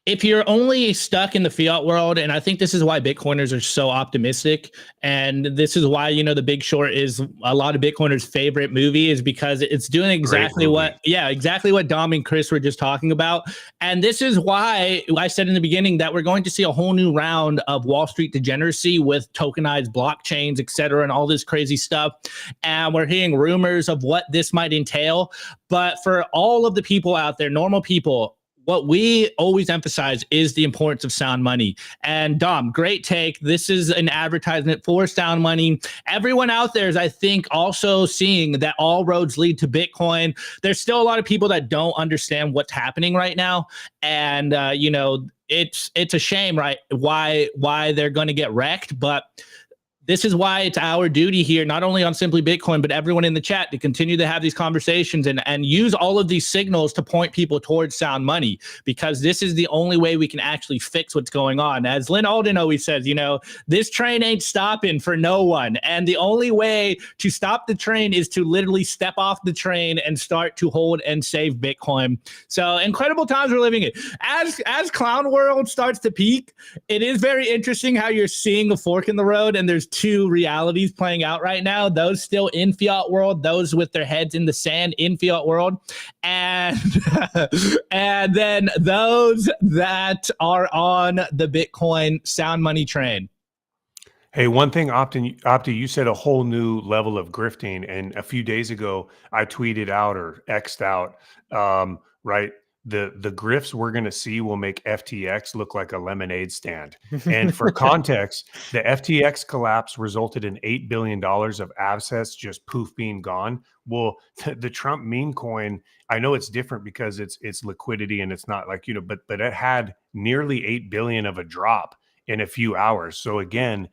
if you're only stuck in the fiat world, and I think this is why Bitcoiners are so optimistic, and this is why, The Big Short is a lot of Bitcoiners' favorite movie, is because it's doing exactly exactly what Dom and Chris were just talking about. And this is why I said in the beginning that we're going to see a whole new round of Wall Street degeneracy with tokenized blockchains, et cetera, and all this crazy stuff. And we're hearing rumors of what this might entail. But for all of the people out there, normal people, what we always emphasize is the importance of sound money. And Dom, great take. This is an advertisement for sound money. Everyone out there is, I think, also seeing that all roads lead to Bitcoin. There's still a lot of people that don't understand what's happening right now. And, it's a shame, right? Why they're going to get wrecked. But this is why it's our duty here, not only on Simply Bitcoin, but everyone in the chat, to continue to have these conversations and use all of these signals to point people towards sound money, because this is the only way we can actually fix what's going on. As Lynn Alden always says, this train ain't stopping for no one. And the only way to stop the train is to literally step off the train and start to hold and save Bitcoin. So incredible times we're living in. As Clown World starts to peak, it is very interesting how you're seeing a fork in the road, and there's two realities playing out right now. Those still in fiat world, those with their heads in the sand in fiat world, and and then those that are on the Bitcoin sound money train. Hey, one thing, Opti, you said a whole new level of grifting, and a few days ago I tweeted out or X'd out, right? The grifts we're going to see will make FTX look like a lemonade stand. And for context, the FTX collapse resulted in $8 billion of assets just poof being gone. Well, the Trump meme coin, I know it's different because it's liquidity and it's not like, but it had nearly 8 billion of a drop in a few hours. So again,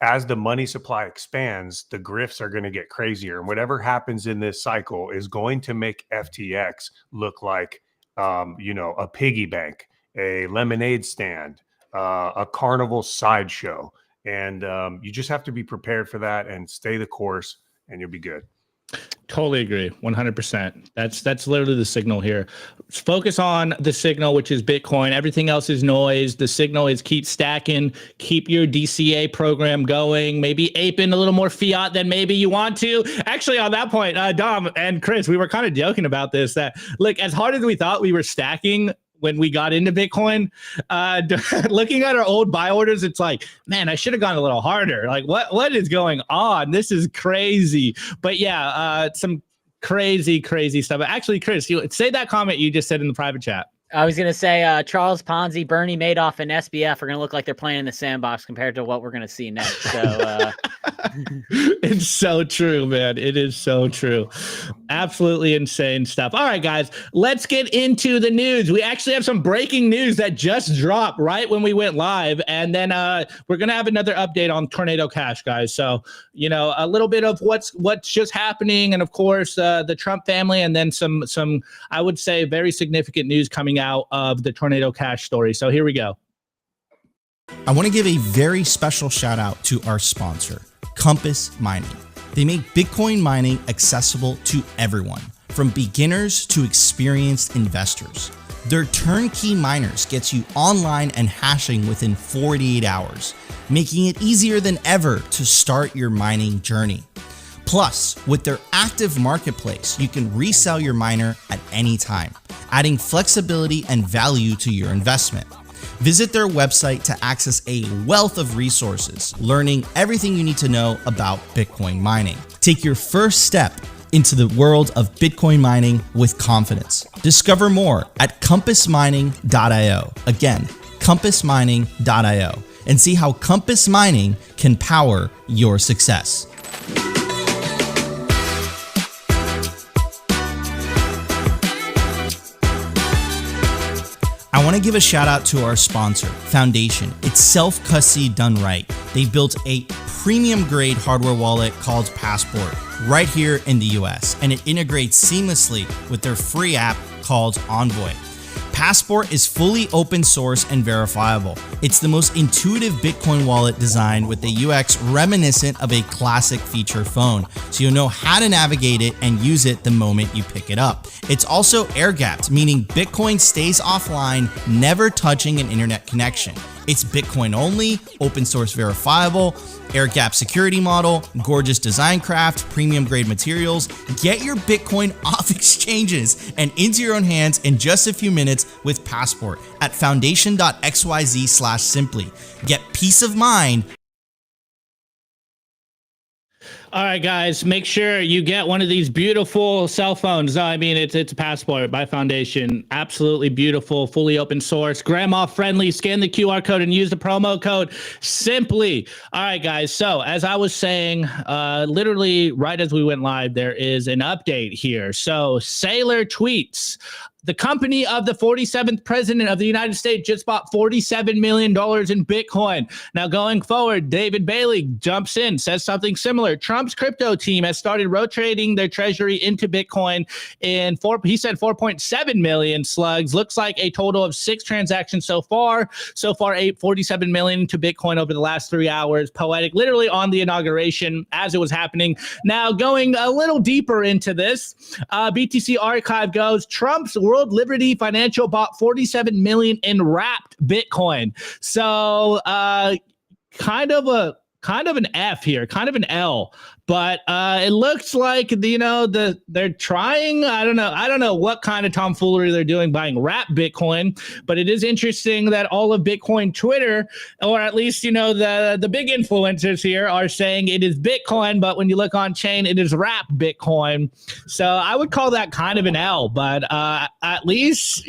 as the money supply expands, the grifts are going to get crazier. And whatever happens in this cycle is going to make FTX look like a piggy bank, a lemonade stand, a carnival sideshow. And you just have to be prepared for that and stay the course, and you'll be good. Totally agree. 100%. That's literally the signal here. Focus on the signal, which is Bitcoin. Everything else is noise. The signal is keep stacking, keep your DCA program going, maybe ape in a little more fiat than maybe you want to. Actually, on that point, Dom and Chris, we were kind of joking about this, that look, as hard as we thought we were stacking when we got into Bitcoin, looking at our old buy orders, it's like, man, I should have gone a little harder. Like, what is going on? This is crazy. But yeah, some crazy stuff. Actually, Chris, you say that comment you just said in the private chat. I was going to say Charles Ponzi, Bernie Madoff, and SBF are going to look like they're playing in the sandbox compared to what we're going to see next. So it's so true, man. It is so true. Absolutely insane stuff. All right, guys, let's get into the news. We actually have some breaking news that just dropped right when we went live. And then we're going to have another update on Tornado Cash, guys. So, a little bit of what's just happening. And of course, the Trump family, and then some, I would say, very significant news coming out of the Tornado Cash story. So here we go. I want to give a very special shout out to our sponsor, Compass Mining. They make Bitcoin mining accessible to everyone, from beginners to experienced investors. Their turnkey miners gets you online and hashing within 48 hours, making it easier than ever to start your mining journey. Plus, with their active marketplace, you can resell your miner at any time, adding flexibility and value to your investment. Visit their website to access a wealth of resources, learning everything you need to know about Bitcoin mining. Take your first step into the world of Bitcoin mining with confidence. Discover more at compassmining.io. Again, compassmining.io, and see how Compass Mining can power your success. I want to give a shout out to our sponsor, Foundation. It's self-custody done right. They built a premium grade hardware wallet called Passport right here in the US, and it integrates seamlessly with their free app called Envoy. Passport is fully open source and verifiable. It's the most intuitive Bitcoin wallet design with a UX reminiscent of a classic feature phone, so you'll know how to navigate it and use it the moment you pick it up. It's also air-gapped, meaning Bitcoin stays offline, never touching an internet connection. It's Bitcoin only, open source verifiable, air-gap security model, gorgeous design craft, premium grade materials. Get your Bitcoin off exchanges and into your own hands in just a few minutes with Passport at foundation.xyz/simply. Get peace of mind. All right, guys, make sure you get one of these beautiful cell phones. I mean, it's a Passport by Foundation. Absolutely beautiful, fully open source, grandma friendly. Scan the QR code and use the promo code SIMPLY. All right, guys. So as I was saying, literally right as we went live, there is an update here. So Saylor tweets, the company of the 47th president of the United States just bought $47 million in Bitcoin. Now, going forward, David Bailey jumps in, says something similar. Trump's crypto team has started rotating their treasury into Bitcoin he said 4.7 million slugs. Looks like a total of 6 transactions so far. So far, 47 million to Bitcoin over the last 3 hours. Poetic, literally on the inauguration as it was happening. Now, going a little deeper into this, BTC Archive goes, Trump's World Liberty Financial bought 47 million in wrapped Bitcoin. So kind of an F here, kind of an L, but it looks like they're trying. I don't know what kind of tomfoolery they're doing buying wrapped Bitcoin, but it is interesting that all of Bitcoin Twitter, or at least the big influencers here, are saying it is Bitcoin, but when you look on chain, it is wrapped Bitcoin. So I would call that kind of an L, but at least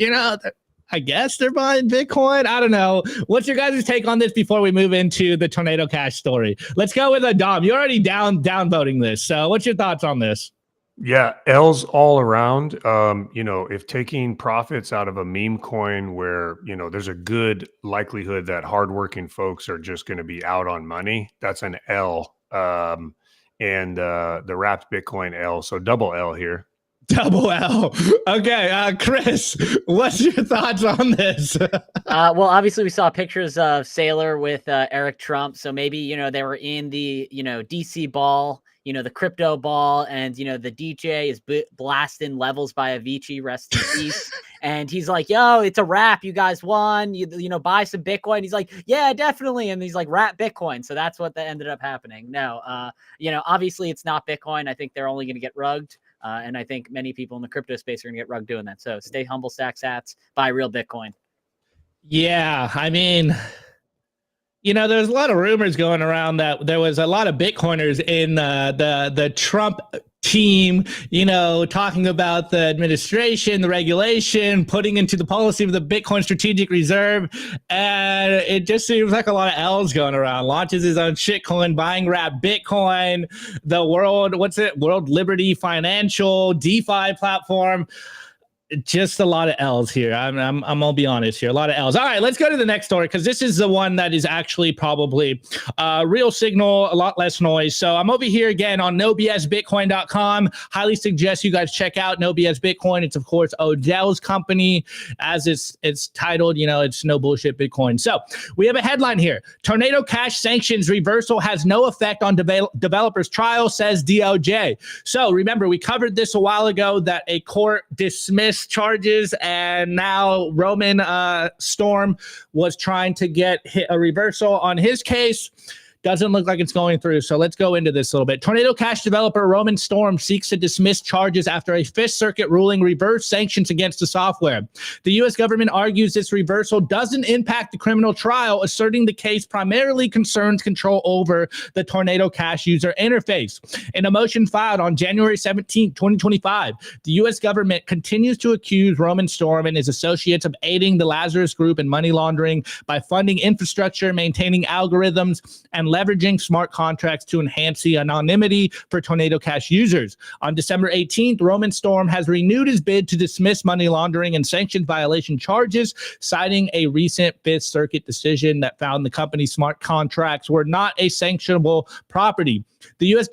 I guess they're buying Bitcoin. I don't know. What's your guys' take on this before we move into the Tornado Cash story? Let's go with Dom. You're already downvoting this. So what's your thoughts on this? Yeah, L's all around. If taking profits out of a meme coin where, there's a good likelihood that hardworking folks are just going to be out on money, that's an L. And the wrapped Bitcoin L. So double L here. Double L. Okay, Chris, what's your thoughts on this? Well, obviously we saw pictures of Saylor with Eric Trump, so maybe they were in the DC ball, the crypto ball, and the DJ is blasting Levels by Avicii, rest in peace. And he's like, yo, it's a wrap, you guys won, buy some Bitcoin. He's like, yeah, definitely. And he's like, wrap Bitcoin. So that's what that ended up happening. No, obviously it's not Bitcoin. I think they're only going to get rugged. And I think many people in the crypto space are going to get rugged doing that. So stay humble, stack sats, buy real Bitcoin. Yeah, I mean, there's a lot of rumors going around that there was a lot of Bitcoiners in the Trump team, talking about the administration, the regulation, putting into the policy of the Bitcoin Strategic Reserve. And it just seems like a lot of L's going around. Launches his own shitcoin, buying wrapped Bitcoin, the World Liberty Financial, DeFi platform. Just a lot of L's here. I'm gonna be honest here. A lot of L's. All right, let's go to the next story because this is the one that is actually probably real signal, a lot less noise. So I'm over here again on nobsbitcoin.com. Highly suggest you guys check out No BS Bitcoin. It's of course Odell's company, as it's titled. It's no bullshit Bitcoin. So we have a headline here: Tornado Cash sanctions reversal has no effect on developers trial, says DOJ. So remember, we covered this a while ago that a court dismissed charges, and now Roman Storm was trying to get a reversal on his case. Doesn't look like it's going through. So let's go into this a little bit. Tornado Cash developer Roman Storm seeks to dismiss charges after a Fifth Circuit ruling reversed sanctions against the software. The U.S. government argues this reversal doesn't impact the criminal trial, asserting the case primarily concerns control over the Tornado Cash user interface. In a motion filed on January 17, 2025, the U.S. government continues to accuse Roman Storm and his associates of aiding the Lazarus Group in money laundering by funding infrastructure, maintaining algorithms, and leveraging smart contracts to enhance the anonymity for Tornado Cash users. On December 18th, Roman Storm has renewed his bid to dismiss money laundering and sanction violation charges, citing a recent Fifth Circuit decision that found the company's smart contracts were not a sanctionable property. The U.S.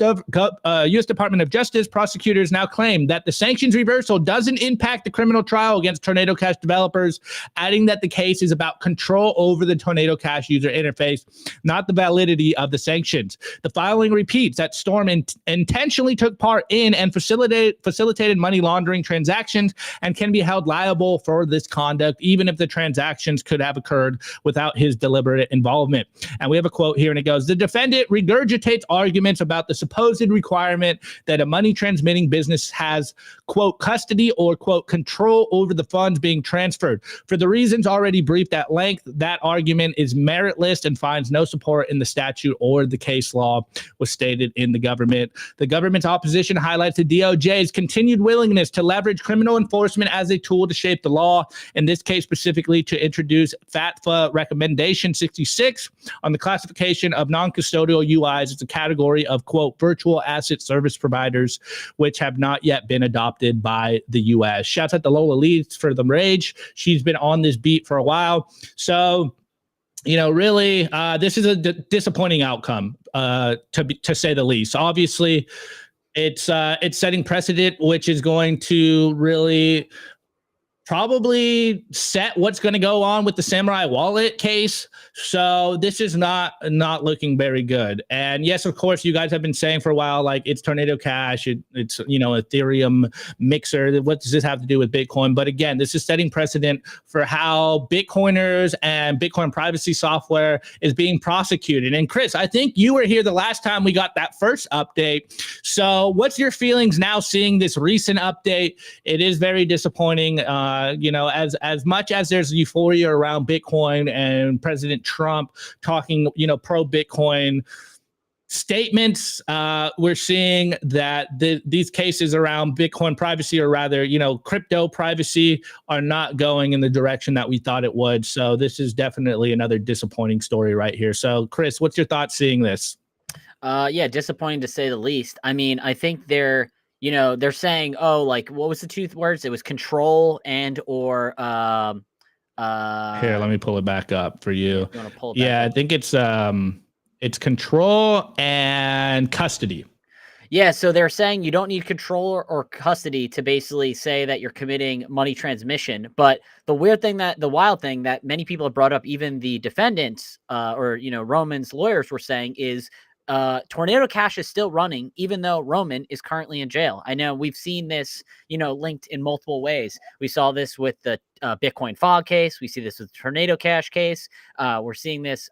Department of Justice prosecutors now claim that the sanctions reversal doesn't impact the criminal trial against Tornado Cash developers, adding that the case is about control over the Tornado Cash user interface, not the validity of the sanctions. The filing repeats that Storm intentionally took part in and facilitated money laundering transactions and can be held liable for this conduct, even if the transactions could have occurred without his deliberate involvement. And we have a quote here, and it goes, "The defendant regurgitates arguments about the supposed requirement that a money transmitting business has, quote, custody or, quote, control over the funds being transferred. For the reasons already briefed at length, that argument is meritless and finds no support in the statute or the case law," was stated in the government. The government's opposition highlights the DOJ's continued willingness to leverage criminal enforcement as a tool to shape the law, in this case specifically to introduce FATFA Recommendation 66 on the classification of non-custodial UIs as a category of, quote, virtual asset service providers, which have not yet been adopted by the U.S. Shouts out to Lola Leeds for the rage. She's been on this beat for a while. So, really, this is a disappointing outcome, to say the least. Obviously, it's setting precedent, which is going to really probably set what's going to go on with the Samurai Wallet case. So this is not looking very good. And yes, of course, you guys have been saying for a while, like, it's Tornado Cash, it's Ethereum mixer. What does this have to do with Bitcoin? But again, this is setting precedent for how Bitcoiners and Bitcoin privacy software is being prosecuted. And Chris, I think you were here the last time we got that first update. So what's your feelings now seeing this recent update? It is very disappointing. As much as there's euphoria around Bitcoin and President Trump talking, pro Bitcoin statements, we're seeing that these cases around Bitcoin privacy, or rather, crypto privacy, are not going in the direction that we thought it would. So this is definitely another disappointing story right here. So Chris, what's your thoughts seeing this? Disappointing to say the least. I mean, I think they're saying, what was the two words? It was control and or here, let me pull it back up for you. You want to pull it back up? I think it's control and custody. Yeah, so they're saying you don't need control or custody to basically say that you're committing money transmission. But the wild thing that many people have brought up, even the defendants Roman's lawyers were saying, is Tornado Cash is still running, even though Roman is currently in jail. I know we've seen this, linked in multiple ways. We saw this with the Bitcoin Fog case. We see this with the Tornado Cash case. We're seeing this.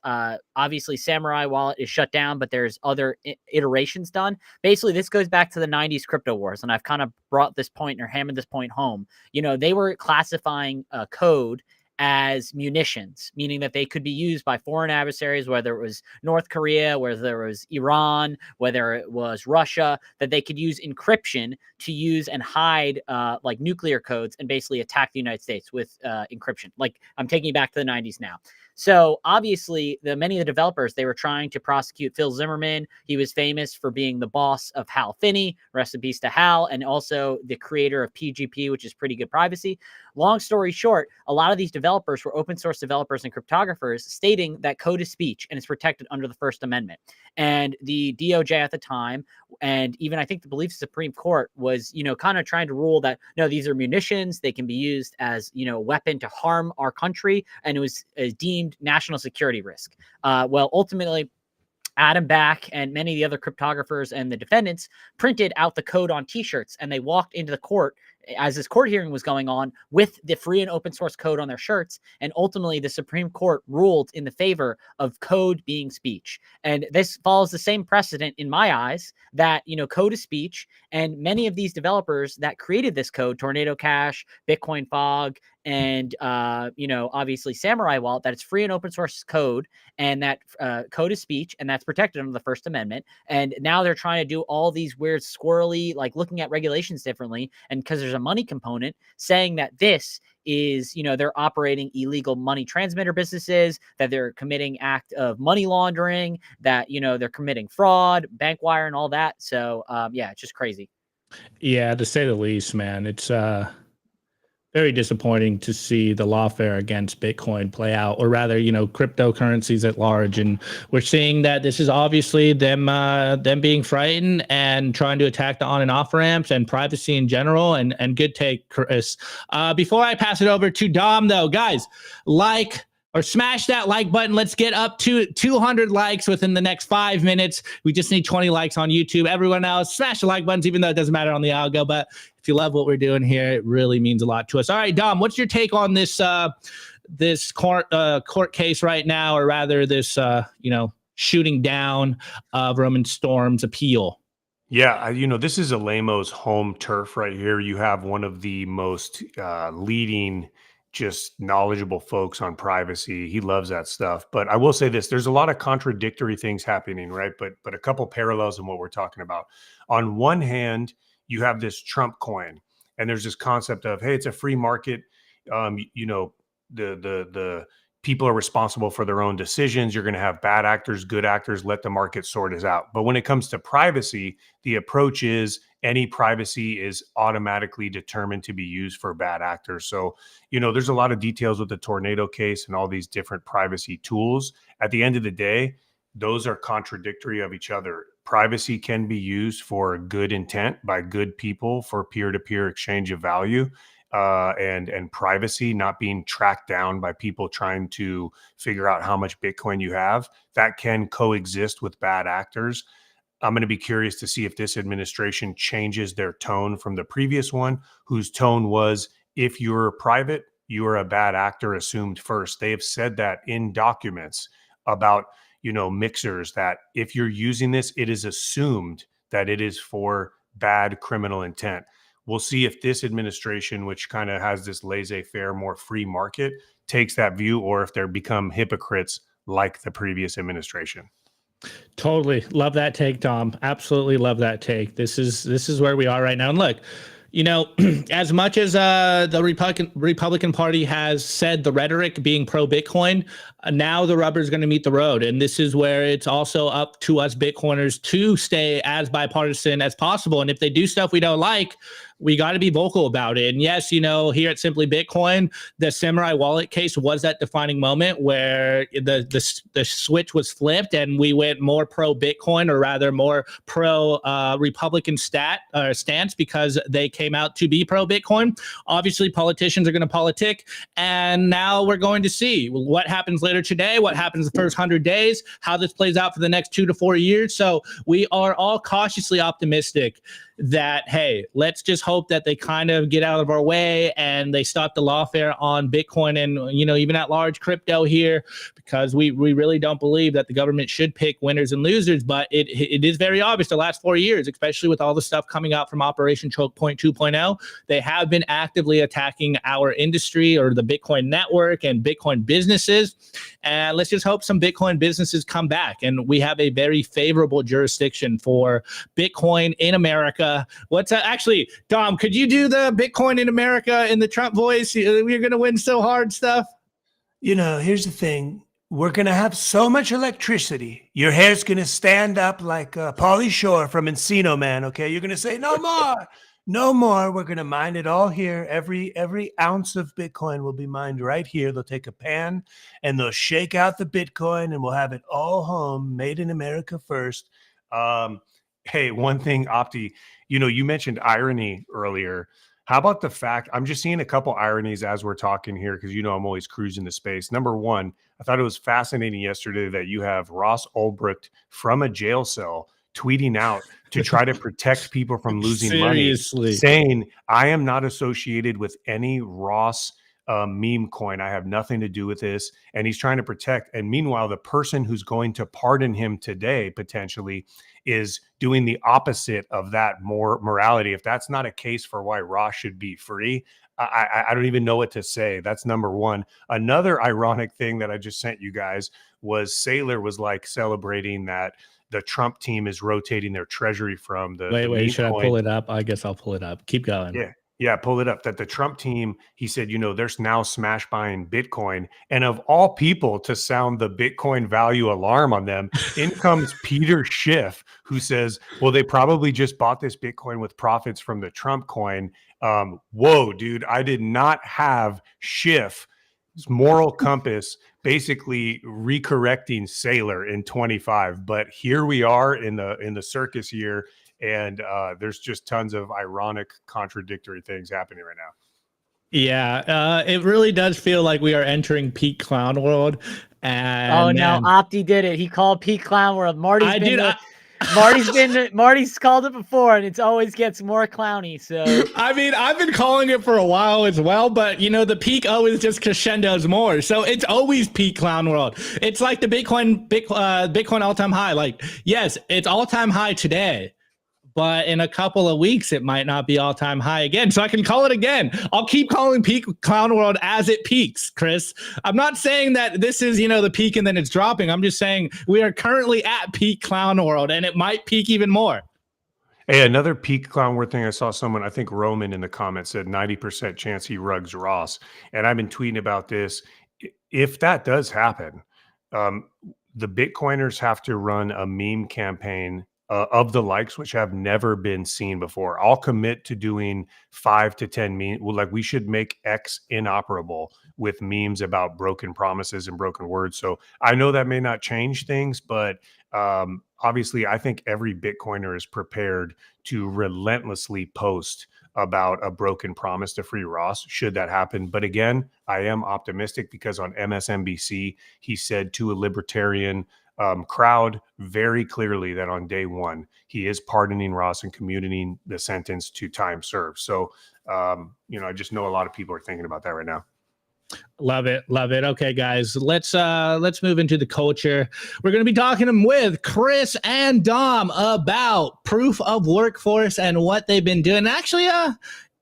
Obviously, Samurai Wallet is shut down, but there's other iterations done. Basically, this goes back to the 90s crypto wars, and I've kind of brought this point or hammered this point home. They were classifying code as munitions, meaning that they could be used by foreign adversaries, whether it was North Korea, whether it was Iran, whether it was Russia, that they could use encryption to use and hide like nuclear codes and basically attack the United States with encryption. Like, I'm taking you back to the 90s now. So obviously, many of the developers, they were trying to prosecute Phil Zimmerman. He was famous for being the boss of Hal Finney, rest in peace to Hal, and also the creator of PGP, which is pretty good privacy. Long story short, a lot of these developers were open source developers and cryptographers stating that code is speech and it's protected under the First Amendment. And the DOJ at the time, and even I think the Supreme Court, was, kind of trying to rule that, no, these are munitions. They can be used as, a weapon to harm our country. And it was deemed national security risk. Ultimately, Adam Back and many of the other cryptographers and the defendants printed out the code on t-shirts, and they walked into the court as this court hearing was going on with the free and open source code on their shirts. And ultimately, the Supreme Court ruled in the favor of code being speech. And this follows the same precedent in my eyes that, code is speech. And many of these developers that created this code, Tornado Cash, Bitcoin Fog, and, obviously Samurai Wallet, that it's free and open source code, and that code is speech, and that's protected under the First Amendment. And now they're trying to do all these weird squirrely, like looking at regulations differently. And because there's a money component, saying that this is, they're operating illegal money transmitter businesses, that they're committing act of money laundering, that, they're committing fraud, bank wire, and all that. So, it's just crazy. Yeah, to say the least, man. It's very disappointing to see the lawfare against Bitcoin play out, or rather, cryptocurrencies at large. And we're seeing that this is obviously them being frightened and trying to attack the on and off ramps and privacy in general. And good take, Chris. Before I pass it over to Dom, though, guys, like or smash that like button. Let's get up to 200 likes within the next 5 minutes. We just need 20 likes on YouTube. Everyone else, smash the like buttons, even though it doesn't matter on the algo. But if you love what we're doing here, it really means a lot to us. All right, Dom, what's your take on this this court case right now, or rather this shooting down of Roman Storm's appeal? Yeah, this is Alaimo's home turf right here. You have one of the most leading, just knowledgeable folks on privacy. He loves that stuff. But I will say this, there's a lot of contradictory things happening, right? But a couple parallels in what we're talking about. On one hand, you have this Trump coin, and there's this concept of, hey, it's a free market. The people are responsible for their own decisions. You're going to have bad actors, good actors, let the market sort it out. But when it comes to privacy, the approach is any privacy is automatically determined to be used for bad actors. So, there's a lot of details with the tornado case and all these different privacy tools. At the end of the day, those are contradictory of each other. Privacy can be used for good intent by good people for peer-to-peer exchange of value. And privacy not being tracked down by people trying to figure out how much Bitcoin you have, that can coexist with bad actors. I'm going to be curious to see if this administration changes their tone from the previous one, whose tone was, if you're private, you are a bad actor assumed first. They have said that in documents about, mixers, that if you're using this, it is assumed that it is for bad criminal intent. We'll see if this administration, which kind of has this laissez-faire, more free market, takes that view, or if they become hypocrites like the previous administration. Totally love that take, Tom. Absolutely love that take. This is where we are right now. And look, as much as the Republican Party has said the rhetoric being pro-Bitcoin, now the rubber is going to meet the road. And this is where it's also up to us Bitcoiners to stay as bipartisan as possible. And if they do stuff we don't like, we got to be vocal about it. And yes, here at Simply Bitcoin, the Samurai Wallet case was that defining moment where the switch was flipped and we went more pro-Bitcoin, or rather more pro-Republican stance, because they came out to be pro-Bitcoin. Obviously, politicians are going to politic, and now we're going to see what happens later today, what happens the first 100 days, how this plays out for the next 2 to 4 years. So we are all cautiously optimistic that, hey, let's just hope that they kind of get out of our way and they stop the lawfare on Bitcoin and, even at large crypto here, because we really don't believe that the government should pick winners and losers. But it is very obvious the last 4 years, especially with all the stuff coming out from Operation Choke Point 2.0, they have been actively attacking our industry or the Bitcoin network and Bitcoin businesses. And let's just hope some Bitcoin businesses come back. And we have a very favorable jurisdiction for Bitcoin in America. What's actually, Dom, could you do the Bitcoin in America in the Trump voice? We're going to win so hard stuff. Here's the thing. We're going to have so much electricity. Your hair's going to stand up like Pauly Shore from Encino Man, okay? You're going to say, no more. No more. We're going to mine it all here. Every ounce of Bitcoin will be mined right here. They'll take a pan and they'll shake out the Bitcoin and we'll have it all home, made in America first. Hey, one thing, Opti, you mentioned irony earlier. How about the fact, I'm just seeing a couple ironies as we're talking here, because I'm always cruising the space. Number one, I thought it was fascinating yesterday that you have Ross Ulbricht from a jail cell tweeting out to try to protect people from losing money, saying, I am not associated with any Ross meme coin. I have nothing to do with this. And he's trying to protect. And meanwhile, the person who's going to pardon him today potentially is doing the opposite of that morality. If that's not a case for why Ross should be free, I don't even know what to say. That's number one. Another ironic thing that I just sent you guys was Saylor was like celebrating that the Trump team is rotating their treasury from the wait, should I pull it up? I guess I'll pull it up. Keep going. Yeah. Yeah, pull it up. That the Trump team, he said, they're now smash buying Bitcoin. And of all people to sound the Bitcoin value alarm on them, in comes Peter Schiff, who says, well, they probably just bought this Bitcoin with profits from the Trump coin. Whoa, dude, I did not have Schiff's moral compass basically recorrecting Sailor in 25. But here we are in the circus year. And there's just tons of ironic, contradictory things happening right now. Yeah, it really does feel like we are entering peak clown world. And oh no, Opti did it. He called peak clown world. Marty's called it before, and it always gets more clowny. So I mean, I've been calling it for a while as well, but the peak always just crescendos more. So it's always peak clown world. It's like the Bitcoin all-time high. Like, yes, it's all-time high today, but in a couple of weeks, it might not be all-time high again. So I can call it again. I'll keep calling peak clown world as it peaks, Chris. I'm not saying that this is, the peak and then it's dropping. I'm just saying we are currently at peak clown world, and it might peak even more. Hey, another peak clown world thing. I saw someone, I think Roman in the comments said 90% chance he rugs Ross. And I've been tweeting about this. If that does happen, the Bitcoiners have to run a meme campaign of the likes, which have never been seen before. I'll commit to doing 5 to 10 memes. Well, like, we should make X inoperable with memes about broken promises and broken words. So I know that may not change things, but obviously I think every Bitcoiner is prepared to relentlessly post about a broken promise to free Ross should that happen. But again, I am optimistic because on MSNBC, he said to a libertarian crowd very clearly that on day one, he is pardoning Ross and commuting the sentence to time served. So, I just know a lot of people are thinking about that right now. Love it. Love it. Okay, guys, let's move into the culture. We're going to be talking with Chris and Dom about proof of workforce and what they've been doing. Actually,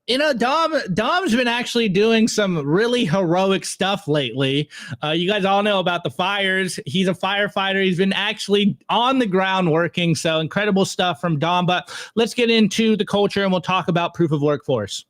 Dom's been actually doing some really heroic stuff lately. You guys all know about the fires. He's a firefighter. He's been actually on the ground working. So incredible stuff from Dom. But let's get into the culture and we'll talk about proof of workforce.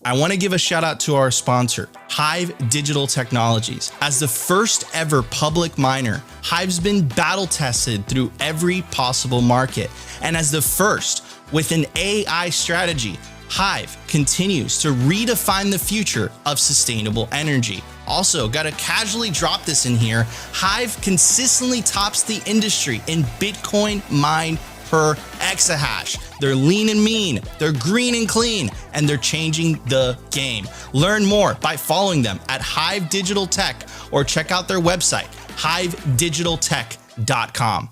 I want to give a shout out to our sponsor, HIVE Digital Technologies. As the first ever public miner, HIVE's been battle tested through every possible market. And as the first with an AI strategy, HIVE continues to redefine the future of sustainable energy. Also, gotta casually drop this in here, HIVE consistently tops the industry in Bitcoin mined per exahash. They're lean and mean, they're green and clean, and they're changing the game. Learn more by following them at HIVE Digital Tech or check out their website, hivedigitaltech.com.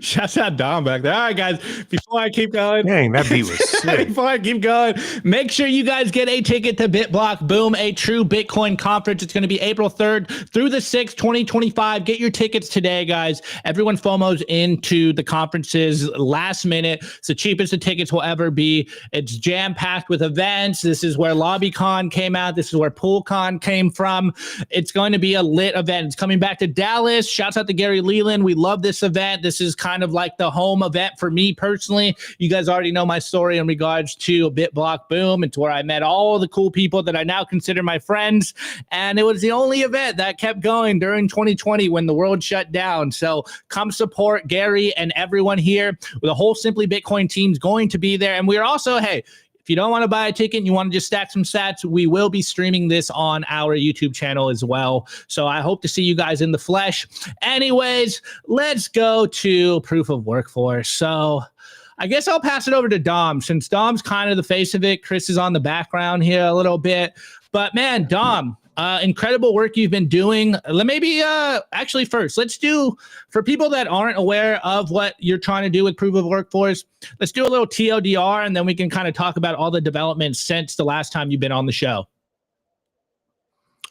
Shout out Dom back there. All right, guys, before I keep going. Dang, that beat was sick. Before I keep going, make sure you guys get a ticket to BitBlockBoom, a true Bitcoin conference. It's going to be April 3rd through the 6th, 2025. Get your tickets today, guys. Everyone FOMOs into the conferences last minute. It's the cheapest the tickets will ever be. It's jam-packed with events. This is where LobbyCon came out. This is where PoolCon came from. It's going to be a lit event. It's coming back to Dallas. Shouts out to Gary Leland. We love this event. This is kind of like the home event for me personally. You guys already know my story in regards to BitBlockBoom. It's where I met all the cool people that I now consider my friends. And it was the only event that kept going during 2020 when the world shut down. So come support Gary and everyone here. The whole Simply Bitcoin team's going to be there. And we're also, hey, if you don't want to buy a ticket and you want to just stack some sats, we will be streaming this on our YouTube channel as well. So I hope to see you guys in the flesh. Anyways, let's go to proof of workforce. So I guess I'll pass it over to Dom since Dom's kind of the face of it. Chris is on the background here a little bit. But man, Dom, incredible work you've been doing. Maybe actually first, let's do, for people that aren't aware of what you're trying to do with proof of workforce, let's do a little TLDR and then we can kind of talk about all the developments since the last time you've been on the show.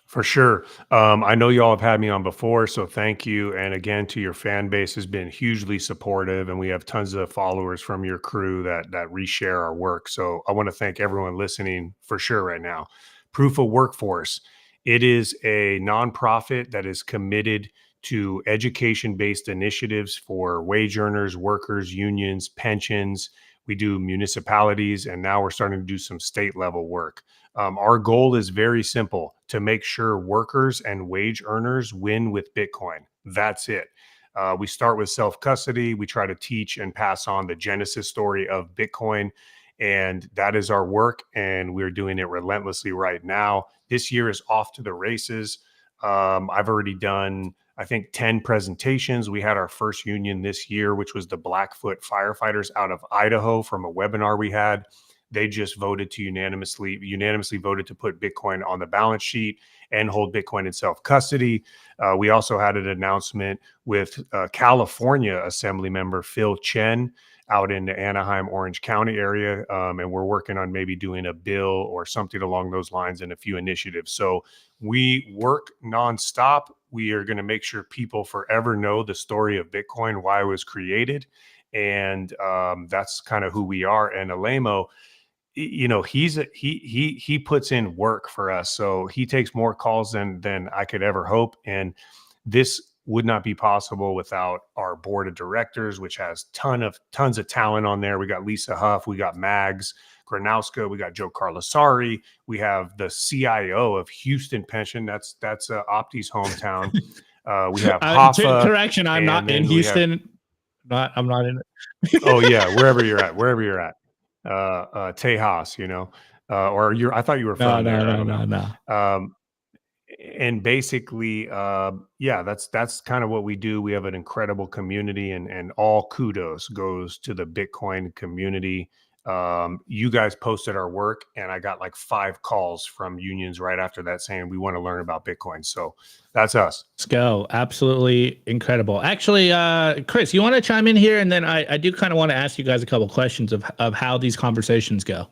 For sure. I know y'all have had me on before, so thank you. And again, to your fan base has been hugely supportive, and we have tons of followers from your crew that reshare our work. So I want to thank everyone listening for sure right now. Proof of workforce It is a nonprofit that is committed to education-based initiatives for wage earners, workers, unions, pensions. We do municipalities, and now we're starting to do some state level work. Our goal is very simple: to make sure workers and wage earners win with Bitcoin. That's it. We start with self-custody. We try to teach and pass on the genesis story of Bitcoin, and that is our work, and we're doing it relentlessly right now. This year is off to the races. I've already done, I think, 10 presentations. We had our first union this year, which was the Blackfoot firefighters out of Idaho, from a webinar we had. They just voted to unanimously voted to put Bitcoin on the balance sheet and hold Bitcoin in self-custody. We also had an announcement with California Assembly member Phil Chen out in the Anaheim, Orange County area. And we're working on maybe doing a bill or something along those lines and a few initiatives. So we work nonstop. We are going to make sure people forever know the story of Bitcoin, why it was created. And that's kind of who we are. And Alaimo, you know, he puts in work for us. So he takes more calls than I could ever hope. And this would not be possible without our board of directors, which has tons of talent on there. We got Lisa Huff, we got Mags Granowska, we got Joe Carlasari, we have the CIO of Houston Pension. That's Opti's hometown. We have Hoffa. Correction, I'm not in Houston. I'm not in it. Oh yeah, wherever you're at. Tejas, you know, or I thought you were from there. No. And basically, yeah, that's kind of what we do. We have an incredible community, and all kudos goes to the Bitcoin community. You guys posted our work, and I got like 5 calls from unions right after that saying we want to learn about Bitcoin. So that's us. Let's go. Absolutely incredible. Actually, Chris, you want to chime in here? And then I do kind of want to ask you guys a couple questions of how these conversations go.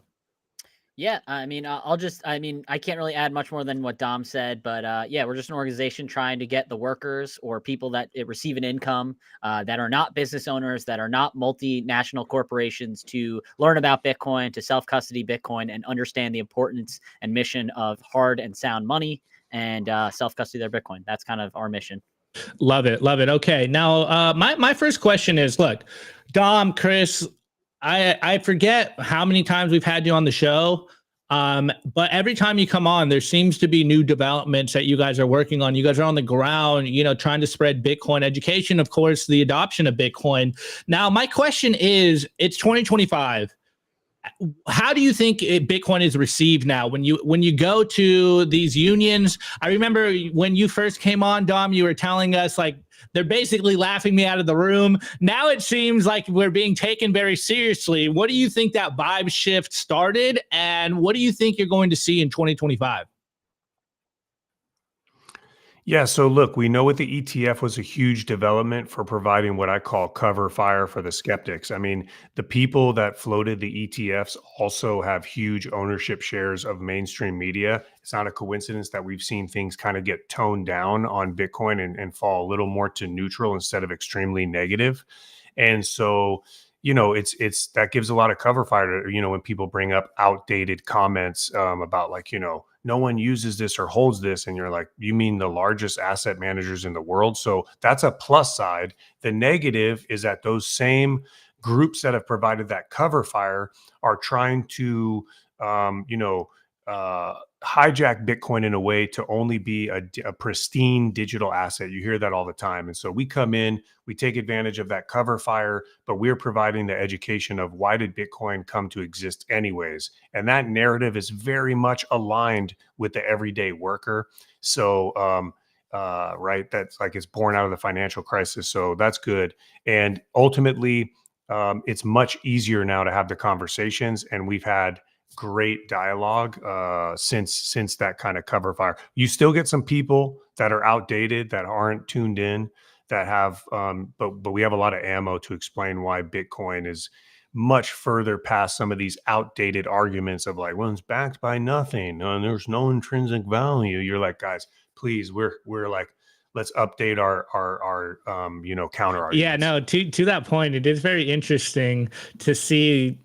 Yeah, I mean, I can't really add much more than what Dom said, but yeah, we're just an organization trying to get the workers or people that receive an income that are not business owners, that are not multinational corporations, to learn about Bitcoin, to self-custody Bitcoin, and understand the importance and mission of hard and sound money, and self-custody their Bitcoin. That's kind of our mission. Love it. Love it. Okay. Now, my first question is, look, Dom, Chris, I forget how many times we've had you on the show, but every time you come on, there seems to be new developments that you guys are working on. You guys are on the ground, you know, trying to spread Bitcoin education, of course, the adoption of Bitcoin. Now, my question is, it's 2025. How do you think Bitcoin is received now? When you go to these unions, I remember when you first came on, Dom, you were telling us like they're basically laughing me out of the room. Now it seems like we're being taken very seriously. What do you think that vibe shift started, and what do you think you're going to see in 2025? Yeah, so look, we know what the ETF was a huge development for providing what I call cover fire for the skeptics. I mean, the people that floated the ETFs also have huge ownership shares of mainstream media. It's not a coincidence that we've seen things kind of get toned down on Bitcoin and fall a little more to neutral instead of extremely negative. And so, you know, it's that gives a lot of cover fire to, you know, when people bring up outdated comments about like, you know, no one uses this or holds this. And you're like, you mean the largest asset managers in the world? So that's a plus side. The negative is that those same groups that have provided that cover fire are trying to, hijack Bitcoin in a way to only be a pristine digital asset. You hear that all the time. And so we come in, we take advantage of that cover fire, but we're providing the education of why did Bitcoin come to exist anyways? And that narrative is very much aligned with the everyday worker. So, right, that's like it's born out of the financial crisis. So that's good. And ultimately, it's much easier now to have the conversations, and we've had great dialogue since that kind of cover fire. You still get some people that are outdated, that aren't tuned in, that have but we have a lot of ammo to explain why Bitcoin is much further past some of these outdated arguments of like, well, it's backed by nothing and there's no intrinsic value. You're like, guys, please, we're like, let's update our counter arguments. Yeah, no, to that point, it is very interesting to see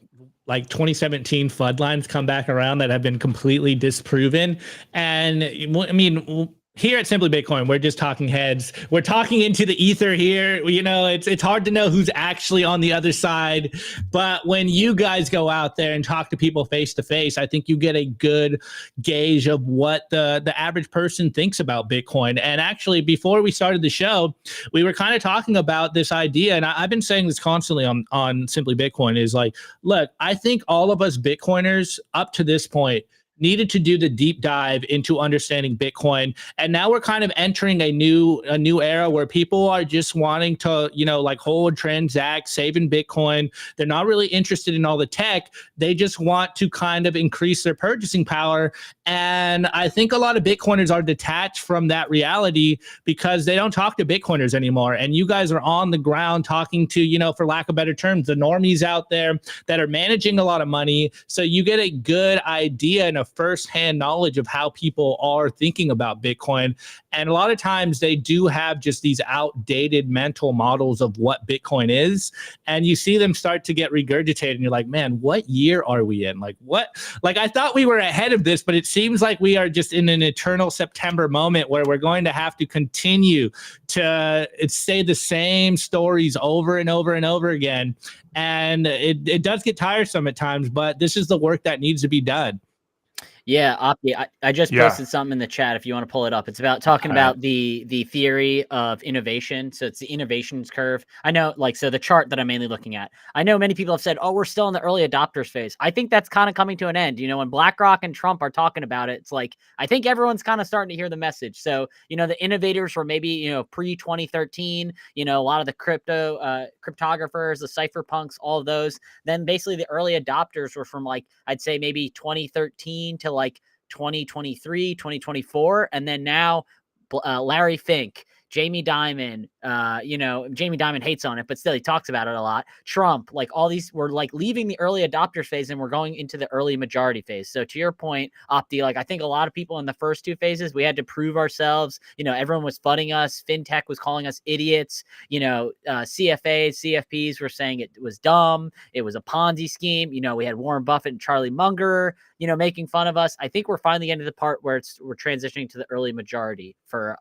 like 2017 floodlines come back around that have been completely disproven. And I mean, here at Simply Bitcoin, we're just talking heads. We're talking into the ether here. You know, it's hard to know who's actually on the other side. But when you guys go out there and talk to people face to face, I think you get a good gauge of what the average person thinks about Bitcoin. And actually, before we started the show, we were kind of talking about this idea, and I've been saying this constantly on Simply Bitcoin, is like, look, I think all of us Bitcoiners up to this point needed to do the deep dive into understanding Bitcoin. And now we're kind of entering a new era where people are just wanting to, you know, like hold, transact, save in Bitcoin. They're not really interested in all the tech. They just want to kind of increase their purchasing power. And I think a lot of Bitcoiners are detached from that reality because they don't talk to Bitcoiners anymore. And you guys are on the ground talking to, you know, for lack of better terms, the normies out there that are managing a lot of money. So you get a good idea and a firsthand knowledge of how people are thinking about Bitcoin. And a lot of times they do have just these outdated mental models of what Bitcoin is. And you see them start to get regurgitated and you're like, man, what year are we in? Like what? Like I thought we were ahead of this, but it seems like we are just in an eternal September moment where we're going to have to continue to say the same stories over and over and over again. And it does get tiresome at times, but this is the work that needs to be done. Yeah, Opti, I just Yeah. posted something in the chat if you want to pull it up. It's about talking about the theory of innovation. So it's the innovations curve. I know, like, so the chart that I'm mainly looking at, I know many people have said, oh, we're still in the early adopters phase. I think that's kind of coming to an end. You know, when BlackRock and Trump are talking about it, it's like, I think everyone's kind of starting to hear the message. So, you know, the innovators were maybe, you know, pre-2013, you know, a lot of the cryptographers, the cypherpunks, all of those. Then basically the early adopters were from like, I'd say maybe 2013 to like 2023, 2024. And then now Larry Fink, Jamie Dimon, you know, Jamie Dimon hates on it, but still he talks about it a lot. Trump, like all these, we're like leaving the early adopters phase and we're going into the early majority phase. So to your point, Opti, like I think a lot of people in the first two phases, we had to prove ourselves. You know, everyone was fudding us. FinTech was calling us idiots. You know, CFAs, CFPs were saying it was dumb. It was a Ponzi scheme. You know, we had Warren Buffett and Charlie Munger, you know, making fun of us. I think we're finally getting to the part where we're transitioning to the early majority for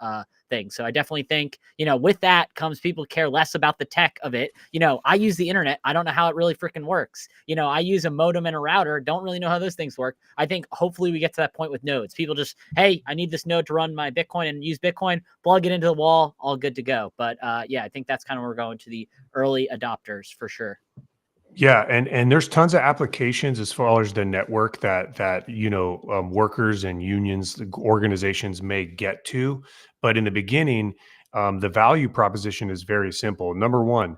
things. So I definitely think, you know, with that comes people care less about the tech of it. You know, I use the internet. I don't know how it really freaking works. You know, I use a modem and a router. Don't really know how those things work. I think hopefully we get to that point with nodes. People just, hey, I need this node to run my Bitcoin and use Bitcoin, plug it into the wall, all good to go. But yeah, I think that's kind of where we're going to the early adopters for sure. Yeah, and there's tons of applications as far as the network that you know workers and unions, organizations may get to, but in the beginning, the value proposition is very simple. Number one,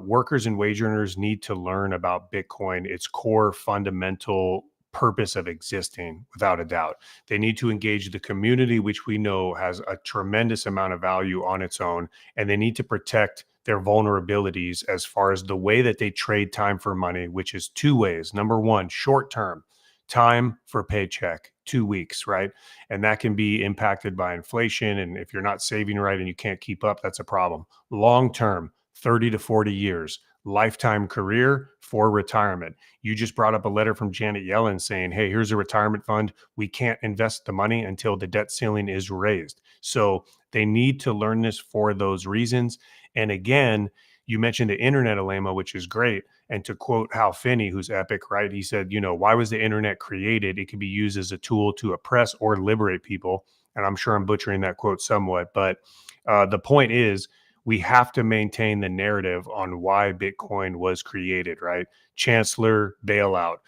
workers and wage earners need to learn about Bitcoin, its core fundamental purpose of existing, without a doubt. They need to engage the community, which we know has a tremendous amount of value on its own, and they need to protect their vulnerabilities as far as the way that they trade time for money, which is two ways. Number one, short term, time for paycheck, 2 weeks, right? And that can be impacted by inflation. And if you're not saving right and you can't keep up, that's a problem. Long term, 30 to 40 years, lifetime career for retirement. You just brought up a letter from Janet Yellen saying, hey, here's a retirement fund. We can't invest the money until the debt ceiling is raised. So they need to learn this for those reasons. And again, you mentioned the internet, Alaimo, which is great. And to quote Hal Finney, who's epic, right? He said, you know, why was the internet created? It could be used as a tool to oppress or liberate people. And I'm sure I'm butchering that quote somewhat. But the point is, we have to maintain the narrative on why Bitcoin was created, right? Chancellor bailout,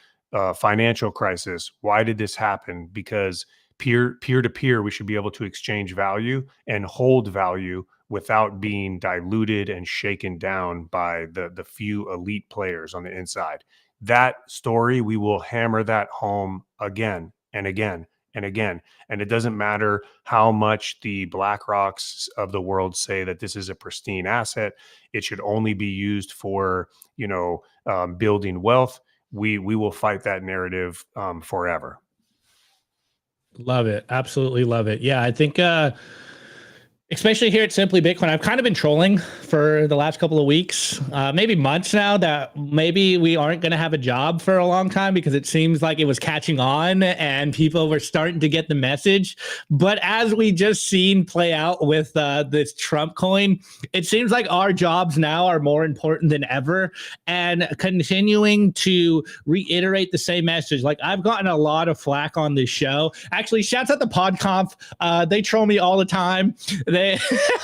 financial crisis. Why did this happen? Because peer to peer, we should be able to exchange value and hold value without being diluted and shaken down by the few elite players on the inside. That story, we will hammer that home again and again and again. And it doesn't matter how much the BlackRocks of the world say that this is a pristine asset. It should only be used for, you know, building wealth. We will fight that narrative forever. Love it. Absolutely love it. Yeah, I think Especially here at Simply Bitcoin. I've kind of been trolling for the last couple of weeks, maybe months now, that maybe we aren't going to have a job for a long time, because it seems like it was catching on and people were starting to get the message. But as we just seen play out with this Trump coin, it seems like our jobs now are more important than ever, and continuing to reiterate the same message. Like, I've gotten a lot of flack on this show. Actually, shouts out to PodConf. They troll me all the time. They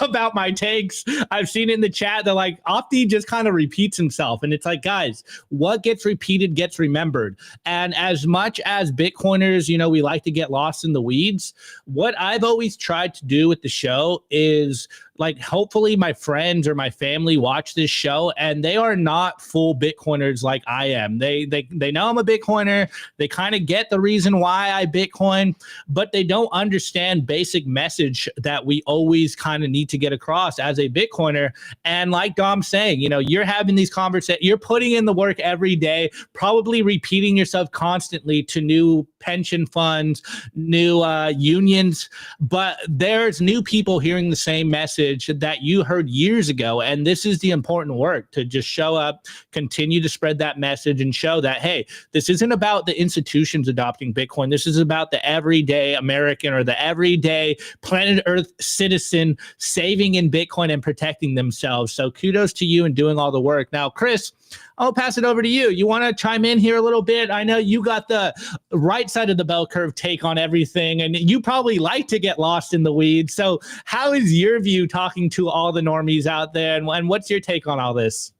about my takes. I've seen in the chat, they're like, Opti just kind of repeats himself. And it's like, guys, what gets repeated gets remembered. And as much as Bitcoiners, we like to get lost in the weeds, what I've always tried to do with the show is, like, hopefully my friends or my family watch this show and they are not full Bitcoiners like I am. They know I'm a Bitcoiner. They kind of get the reason why I Bitcoin, but they don't understand basic message that we always kind of need to get across as a Bitcoiner. And like Dom's saying, you're having these conversations, you're putting in the work every day, probably repeating yourself constantly to new pension funds, new unions, but there's new people hearing the same message that you heard years ago. And this is the important work, to just show up, continue to spread that message, and show that, hey, this isn't about the institutions adopting Bitcoin. This is about the everyday American or the everyday planet Earth citizen saving in Bitcoin and protecting themselves. So kudos to you and doing all the work. Now, Chris, I'll pass it over to you. You want to chime in here a little bit? I know you got the right side of the bell curve take on everything, and you probably like to get lost in the weeds. So how is your view talking to all the normies out there, and what's your take on all this?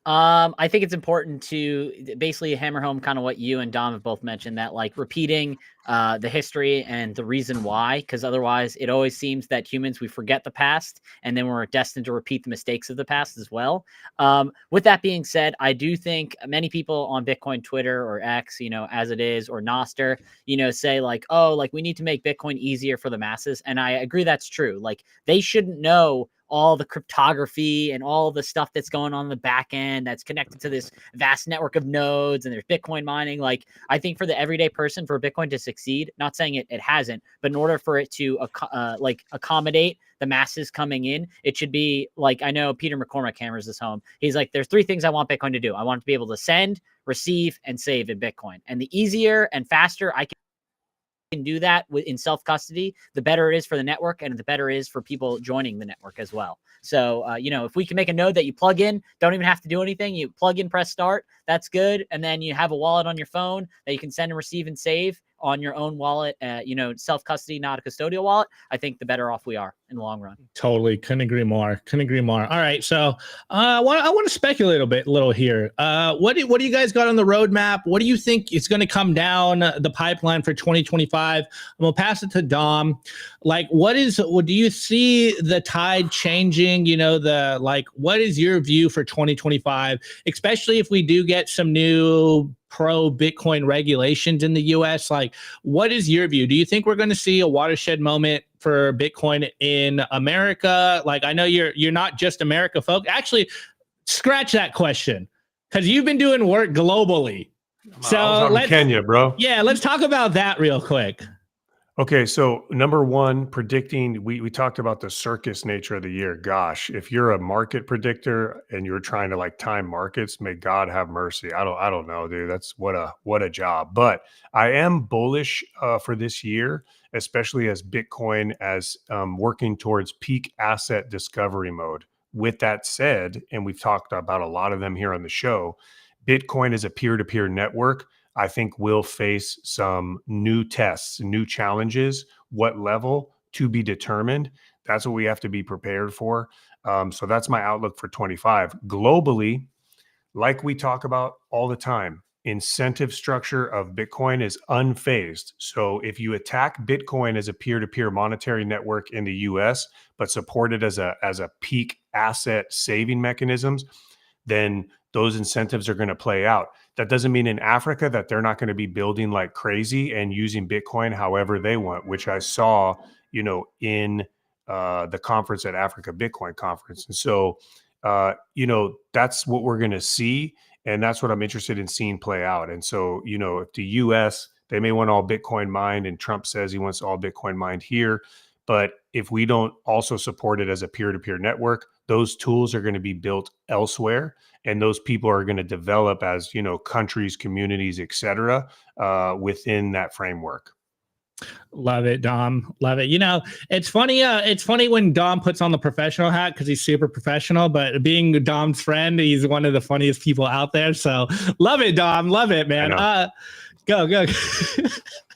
I think it's important to basically hammer home kind of what you and Dom have both mentioned, that like repeating the history and the reason why, because otherwise it always seems that humans, we forget the past and then we're destined to repeat the mistakes of the past as well. With that being said, I do think many people on Bitcoin Twitter or X, as it is, or Nostr, say like, oh, like we need to make Bitcoin easier for the masses. And I agree that's true. Like, they shouldn't know all the cryptography and all the stuff that's going on in the back end that's connected to this vast network of nodes, and there's Bitcoin mining. Like, I think for the everyday person, for Bitcoin to succeed, not saying it hasn't, but in order for it to accommodate the masses coming in, it should be like, I know Peter McCormack hammers this home. He's like, there's 3 things I want Bitcoin to do. I want it to be able to send, receive, and save in Bitcoin. And the easier and faster I can do that in self-custody, the better it is for the network, and the better it is for people joining the network as well. So, if we can make a node that you plug in, don't even have to do anything. You plug in, press start, that's good. And then you have a wallet on your phone that you can send and receive and save on your own wallet, self-custody, not a custodial wallet. I think the better off we are in the long run. Totally. Couldn't agree more. All right. So I want to speculate a little here. What do you guys got on the roadmap? What do you think is going to come down the pipeline for 2025? I'm going to pass it to Dom. Like, what do you see the tide changing? What is your view for 2025, especially if we do get some new pro Bitcoin regulations in the US? Like, what is your view? Do you think we're going to see a watershed moment for Bitcoin in America? Like, I know you're not just America folk. Actually, scratch that question, because you've been doing work globally. So let's Kenya, bro. Yeah, let's talk about that real quick. Okay, so number one, predicting, we talked about the circus nature of the year. Gosh, if you're a market predictor and you're trying to like time markets, may God have mercy. I don't know, dude. That's what a job. But I am bullish for this year, especially as Bitcoin as working towards peak asset discovery mode. With that said, and we've talked about a lot of them here on the show, Bitcoin is a peer-to-peer network. I think we'll face some new tests, new challenges. What level to be determined? That's what we have to be prepared for. So that's my outlook for 25. Globally, like we talk about all the time, incentive structure of Bitcoin is unfazed. So if you attack Bitcoin as a peer-to-peer monetary network in the US, but support it as a peak asset saving mechanisms, then those incentives are going to play out. That doesn't mean in Africa that they're not going to be building like crazy and using Bitcoin however they want, which I saw, in the conference at Africa Bitcoin Conference. And so, that's what we're going to see. And that's what I'm interested in seeing play out. And so, if the US, they may want all Bitcoin mined, and Trump says he wants all Bitcoin mined here, But if we don't also support it as a peer-to-peer network, those tools are going to be built elsewhere, and those people are going to develop as, you know, countries, communities, etc., within that framework. Love it, Dom. Love it. You know, it's funny. It's funny when Dom puts on the professional hat because he's super professional. But being Dom's friend, he's one of the funniest people out there. So love it, Dom. Love it, man. Go.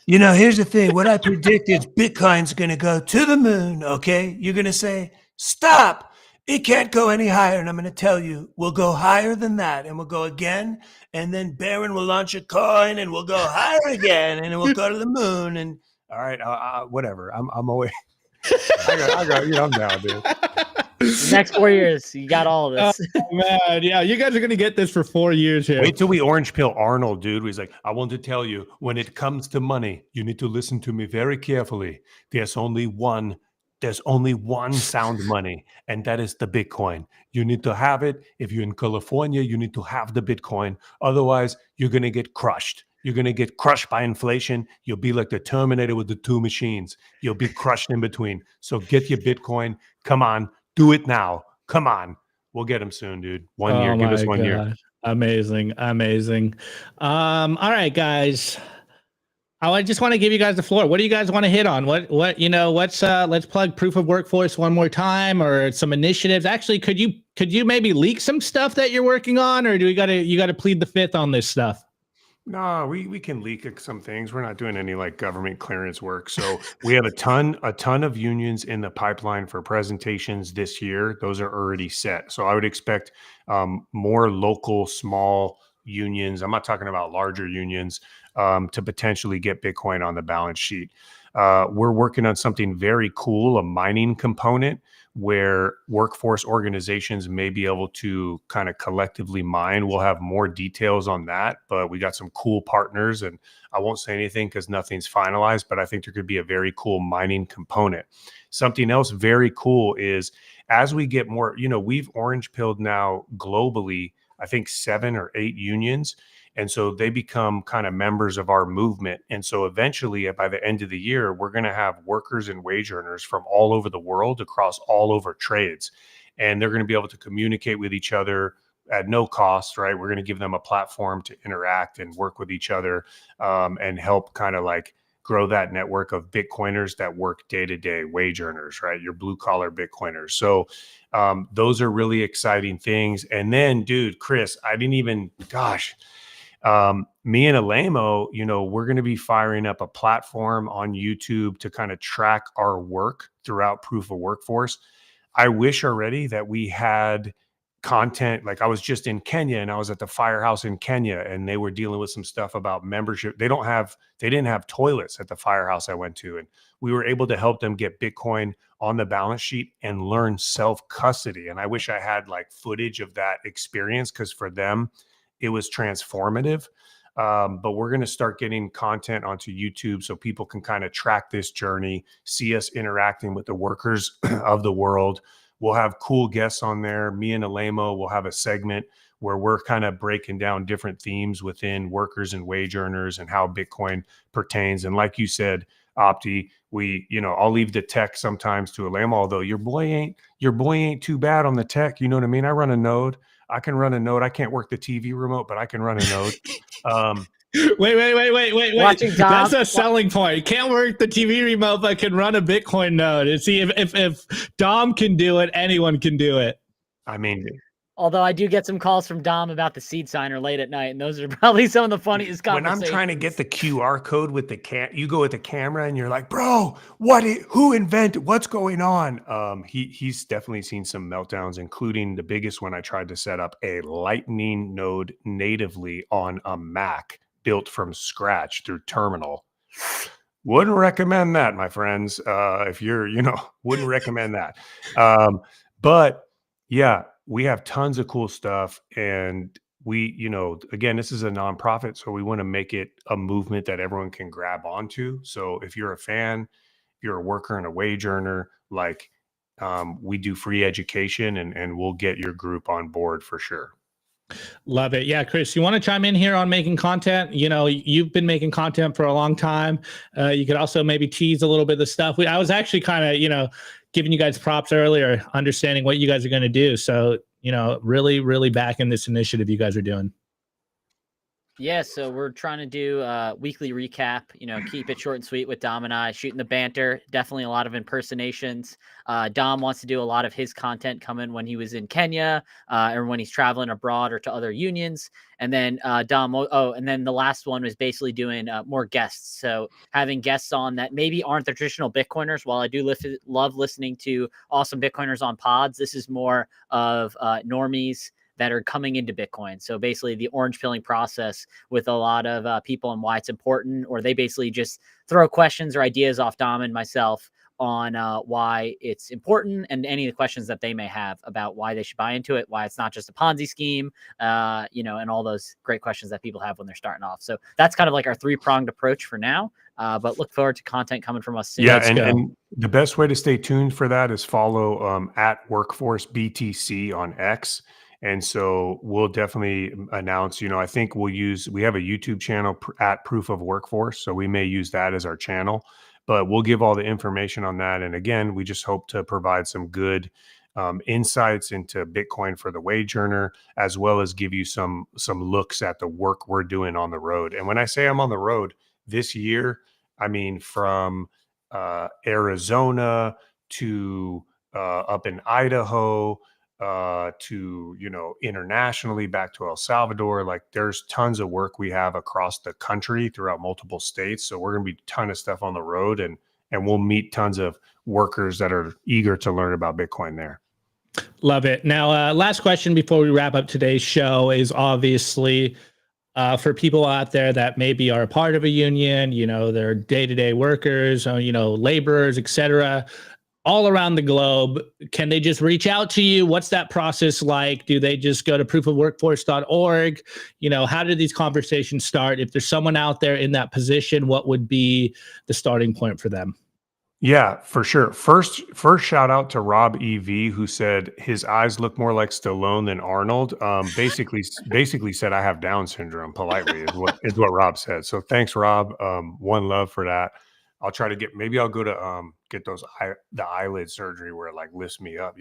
You know, here's the thing. What I predict is Bitcoin's going to go to the moon. Okay, you're going to say, "Stop! It can't go any higher." And I'm going to tell you, we'll go higher than that, and we'll go again. And then Barron will launch a coin, and we'll go higher again, and we'll go to the moon. And all right, whatever. I'm always. I got. You know, I'm down, dude. The next 4 years, you got all of this. Oh, man, yeah, you guys are gonna get this for 4 years here. Wait till we orange pill Arnold, dude. He's like, "I want to tell you, when it comes to money, you need to listen to me very carefully. There's only one sound money, and that is the Bitcoin. You need to have it. If you're in California, you need to have the Bitcoin. Otherwise, you're going to get crushed. You're going to get crushed by inflation. You'll be like the Terminator with the two machines. You'll be crushed in between. So get your Bitcoin. Come on. Do it now. Come on. We'll get him soon, dude. 1 year. Give us 1 year. Amazing. All right, guys. I just want to give you guys the floor. What do you guys want to hit on? What you know? Let's plug Proof of Workforce one more time, or some initiatives. Actually, could you maybe leak some stuff that you're working on, or you got to plead the fifth on this stuff? No, we can leak some things. We're not doing any like government clearance work. So we have a ton of unions in the pipeline for presentations this year. Those are already set. So I would expect more local, small unions. I'm not talking about larger unions to potentially get Bitcoin on the balance sheet. We're working on something very cool, a mining component where workforce organizations may be able to kind of collectively mine. We'll have more details on that, but we got some cool partners, and I won't say anything because nothing's finalized, but I think there could be a very cool mining component. Something else very cool is as we get more, you know, we've orange pilled now globally, I think 7 or 8 unions. And so they become kind of members of our movement. And so eventually, by the end of the year, we're going to have workers and wage earners from all over the world across all over trades. And they're going to be able to communicate with each other at no cost, right? We're going to give them a platform to interact and work with each other and help kind of like grow that network of Bitcoiners that work day-to-day, wage earners, right? Your blue collar Bitcoiners. So those are really exciting things. And then, dude, Chris, me and Alaimo, you know, we're going to be firing up a platform on YouTube to kind of track our work throughout Proof of Workforce. I wish already that we had content. Like I was just in Kenya and I was at the firehouse in Kenya and they were dealing with some stuff about membership. They didn't have toilets at the firehouse I went to. And we were able to help them get Bitcoin on the balance sheet and learn self-custody. And I wish I had like footage of that experience because for them, it was transformative. But we're going to start getting content onto YouTube so people can kind of track this journey, see us interacting with the workers of the world. We'll have cool guests on there. Me and Alaimo will have a segment where we're kind of breaking down different themes within workers and wage earners and how Bitcoin pertains. And like you said, Opti, I'll leave the tech sometimes to Alaimo, although your boy ain't too bad on the tech. You know what I mean? I run a node. I can run a node. I can't work the TV remote, but I can run a node. Wait. Watching Dom, that's a selling point. Can't work the TV remote, but can run a Bitcoin node. And see, if Dom can do it, anyone can do it. I mean, although I do get some calls from Dom about the seed signer late at night, and those are probably some of the funniest conversations. When I'm trying to get the QR code with you go with the camera and you're like, bro, who invented, what's going on? He's definitely seen some meltdowns, including the biggest one. I tried to set up a Lightning node natively on a Mac built from scratch through Terminal. Wouldn't recommend that, my friends. If you're, wouldn't recommend that. But yeah, we have tons of cool stuff. And we, again, this is a nonprofit, so we want to make it a movement that everyone can grab onto. So if you're a fan, if you're a worker and a wage earner, we do free education and we'll get your group on board for sure. Love it. Yeah, Chris, you want to chime in here on making content? You know, you've been making content for a long time. You could also maybe tease a little bit of the stuff. I was actually kind of, giving you guys props earlier, understanding what you guys are going to do. So, really, really backing this initiative you guys are doing. Yeah, so we're trying to do a weekly recap, keep it short and sweet with Dom and I, shooting the banter, definitely a lot of impersonations. Dom wants to do a lot of his content coming when he was in Kenya or when he's traveling abroad or to other unions. And then Dom, and then the last one was basically doing more guests. So having guests on that maybe aren't the traditional Bitcoiners. While I do love listening to awesome Bitcoiners on pods, this is more of normies that are coming into Bitcoin. So basically the orange pilling process with a lot of people and why it's important, or they basically just throw questions or ideas off Dom and myself on why it's important and any of the questions that they may have about why they should buy into it, why it's not just a Ponzi scheme, and all those great questions that people have when they're starting off. So that's kind of like our three-pronged approach for now. But look forward to content coming from us soon. Yeah, and the best way to stay tuned for that is follow at Workforce BTC on X. And so we'll definitely announce, I think we have a YouTube channel at Proof of Workforce. So we may use that as our channel, but we'll give all the information on that. And again, we just hope to provide some good insights into Bitcoin for the wage earner, as well as give you some looks at the work we're doing on the road. And when I say I'm on the road this year, I mean from Arizona to up in Idaho, to internationally back to El Salvador. Like there's tons of work we have across the country throughout multiple states. So we're going to be a ton of stuff on the road, and we'll meet tons of workers that are eager to learn about Bitcoin there. Love it. Now, last question before we wrap up today's show is obviously for people out there that maybe are a part of a union, they're day-to-day workers, laborers, etc., all around the globe. Can they just reach out to you? What's that process like? Do they just go to proofofworkforce.org? How do these conversations start? If there's someone out there in that position, what would be the starting point for them? Yeah, for sure. First shout out to Rob EV, who said his eyes look more like Stallone than Arnold. Basically said I have Down syndrome. Politely is what Rob said. So thanks, Rob. One love for that. I'll try to maybe I'll go to get the eyelid surgery where it like lifts me up.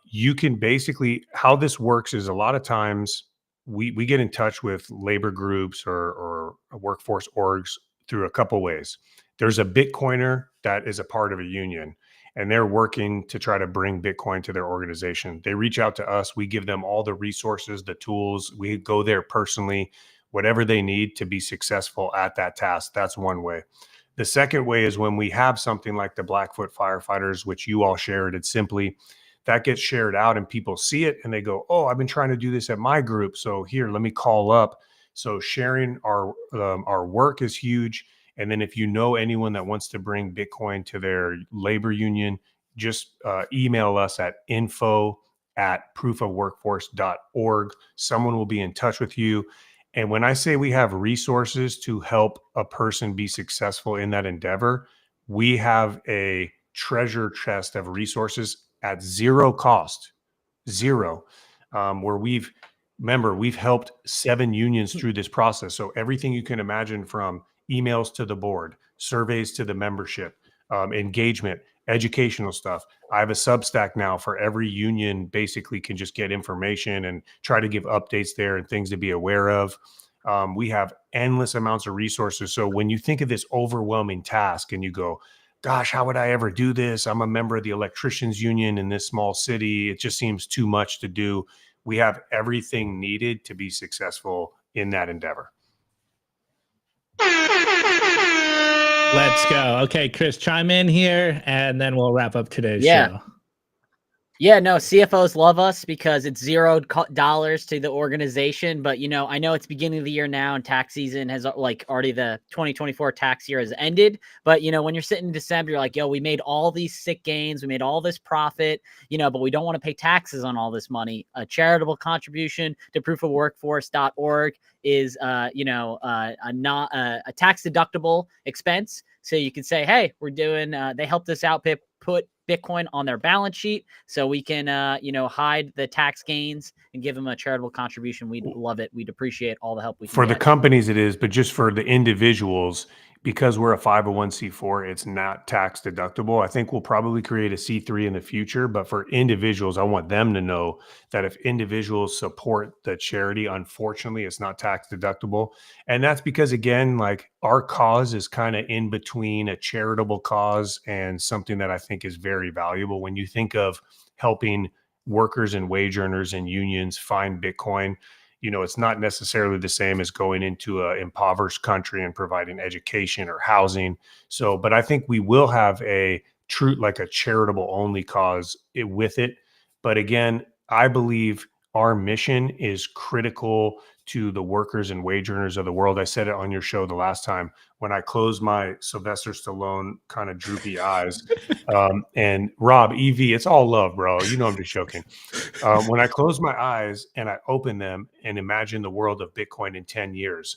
You can basically, how this works is a lot of times we get in touch with labor groups or workforce orgs through a couple ways. There's a Bitcoiner that is a part of a union, and they're working to try to bring Bitcoin to their organization. They reach out to us. We give them all the resources, the tools. We go there personally, whatever they need to be successful at that task. That's one way. The second way is when we have something like the Blackfoot firefighters, which you all shared. It's simply that gets shared out and people see it and they go, oh, I've been trying to do this at my group. So here, let me call up. So sharing our work is huge. And then if you know anyone that wants to bring Bitcoin to their labor union, just email us at info@proofofworkforce.org. Someone will be in touch with you. And when I say we have resources to help a person be successful in that endeavor, we have a treasure chest of resources at zero cost, where we've helped 7 unions through this process. So everything you can imagine, from emails to the board, surveys to the membership, engagement, educational stuff. I have a Substack now for every union, basically can just get information and try to give updates there and things to be aware of. We have endless amounts of resources. So when you think of this overwhelming task and you go, gosh, how would I ever do this? I'm a member of the electricians union in this small city. It just seems too much to do. We have everything needed to be successful in that endeavor. Let's go. Okay, Chris, chime in here, and then we'll wrap up today's show. Yeah, no, CFOs love us because it's $0 to the organization. But, I know it's beginning of the year now and tax season has already the 2024 tax year has ended. But, when you're sitting in December, you're like, yo, we made all these sick gains. We made all this profit, but we don't want to pay taxes on all this money. A charitable contribution to proofofworkforce.org is, a tax deductible expense. So you can say, hey, we're doing, they helped us out, put Bitcoin on their balance sheet so we can, you know, hide the tax gains and give them a charitable contribution. We'd love it. We'd appreciate all the help we can For the get. companies it is, but just for the individuals, because we're a 501c4, it's not tax deductible. I think we'll probably create a C3 in the future, but for individuals, I want them to know that if individuals support the charity, unfortunately, it's not tax deductible. And that's because, again, like our cause is kind of in between a charitable cause and something that I think is very valuable. When you think of helping workers and wage earners and unions find Bitcoin, you know, it's not necessarily the same as going into an impoverished country and providing education or housing. So, but I think we will have a true, like a charitable only cause with it. But again, I believe our mission is critical to the workers and wage earners of the world. I said it on your show the last time when I closed my Sylvester Stallone kind of droopy eyes. And Rob, EV, it's all love, bro. You know, I'm just joking. When I close my eyes and I open them and imagine the world of Bitcoin in 10 years,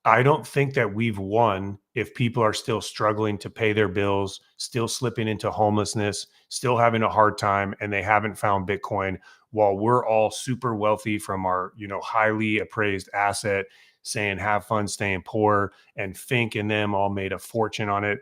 I don't think that we've won if people are still struggling to pay their bills, still slipping into homelessness, still having a hard time, and they haven't found Bitcoin, while we're all super wealthy from our, you know, highly appraised asset, saying have fun staying poor, and Fink and them all made a fortune on it.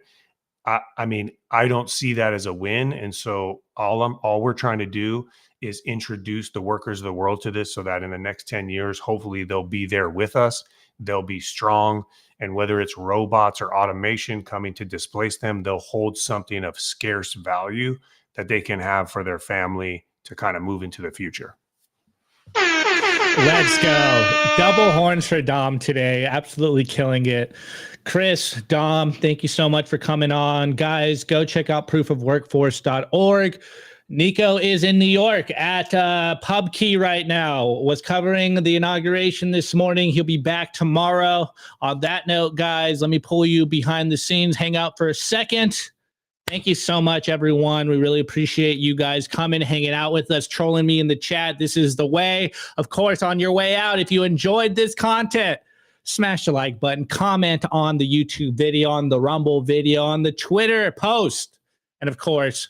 I mean, I don't see that as a win. And so all we're trying to do is introduce the workers of the world to this so that in the next 10 years, hopefully they'll be there with us. They'll be strong. And whether it's robots or automation coming to displace them, they'll hold something of scarce value that they can have for their family to kind of move into the future. Let's go. Double horns for Dom today. Absolutely killing it. Chris, Dom, thank you so much for coming on. Guys, go check out proofofworkforce.org. Nico is in New York at PubKey right now. Was covering the inauguration this morning. He'll be back tomorrow. On that note, guys, let me pull you behind the scenes. Hang out for a second. Thank you so much, everyone. We really appreciate you guys coming, hanging out with us, trolling me in the chat. This is the way. Of course, on your way out, if you enjoyed this content, smash the like button, comment on the YouTube video, on the Rumble video, on the Twitter post, and of course,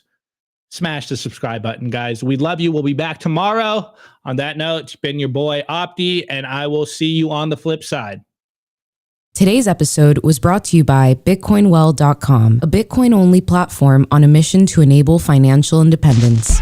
smash the subscribe button, guys. We love you. We'll be back tomorrow. On that note, it's been your boy Opti, and I will see you on the flip side. Today's episode was brought to you by BitcoinWell.com, a Bitcoin-only platform on a mission to enable financial independence.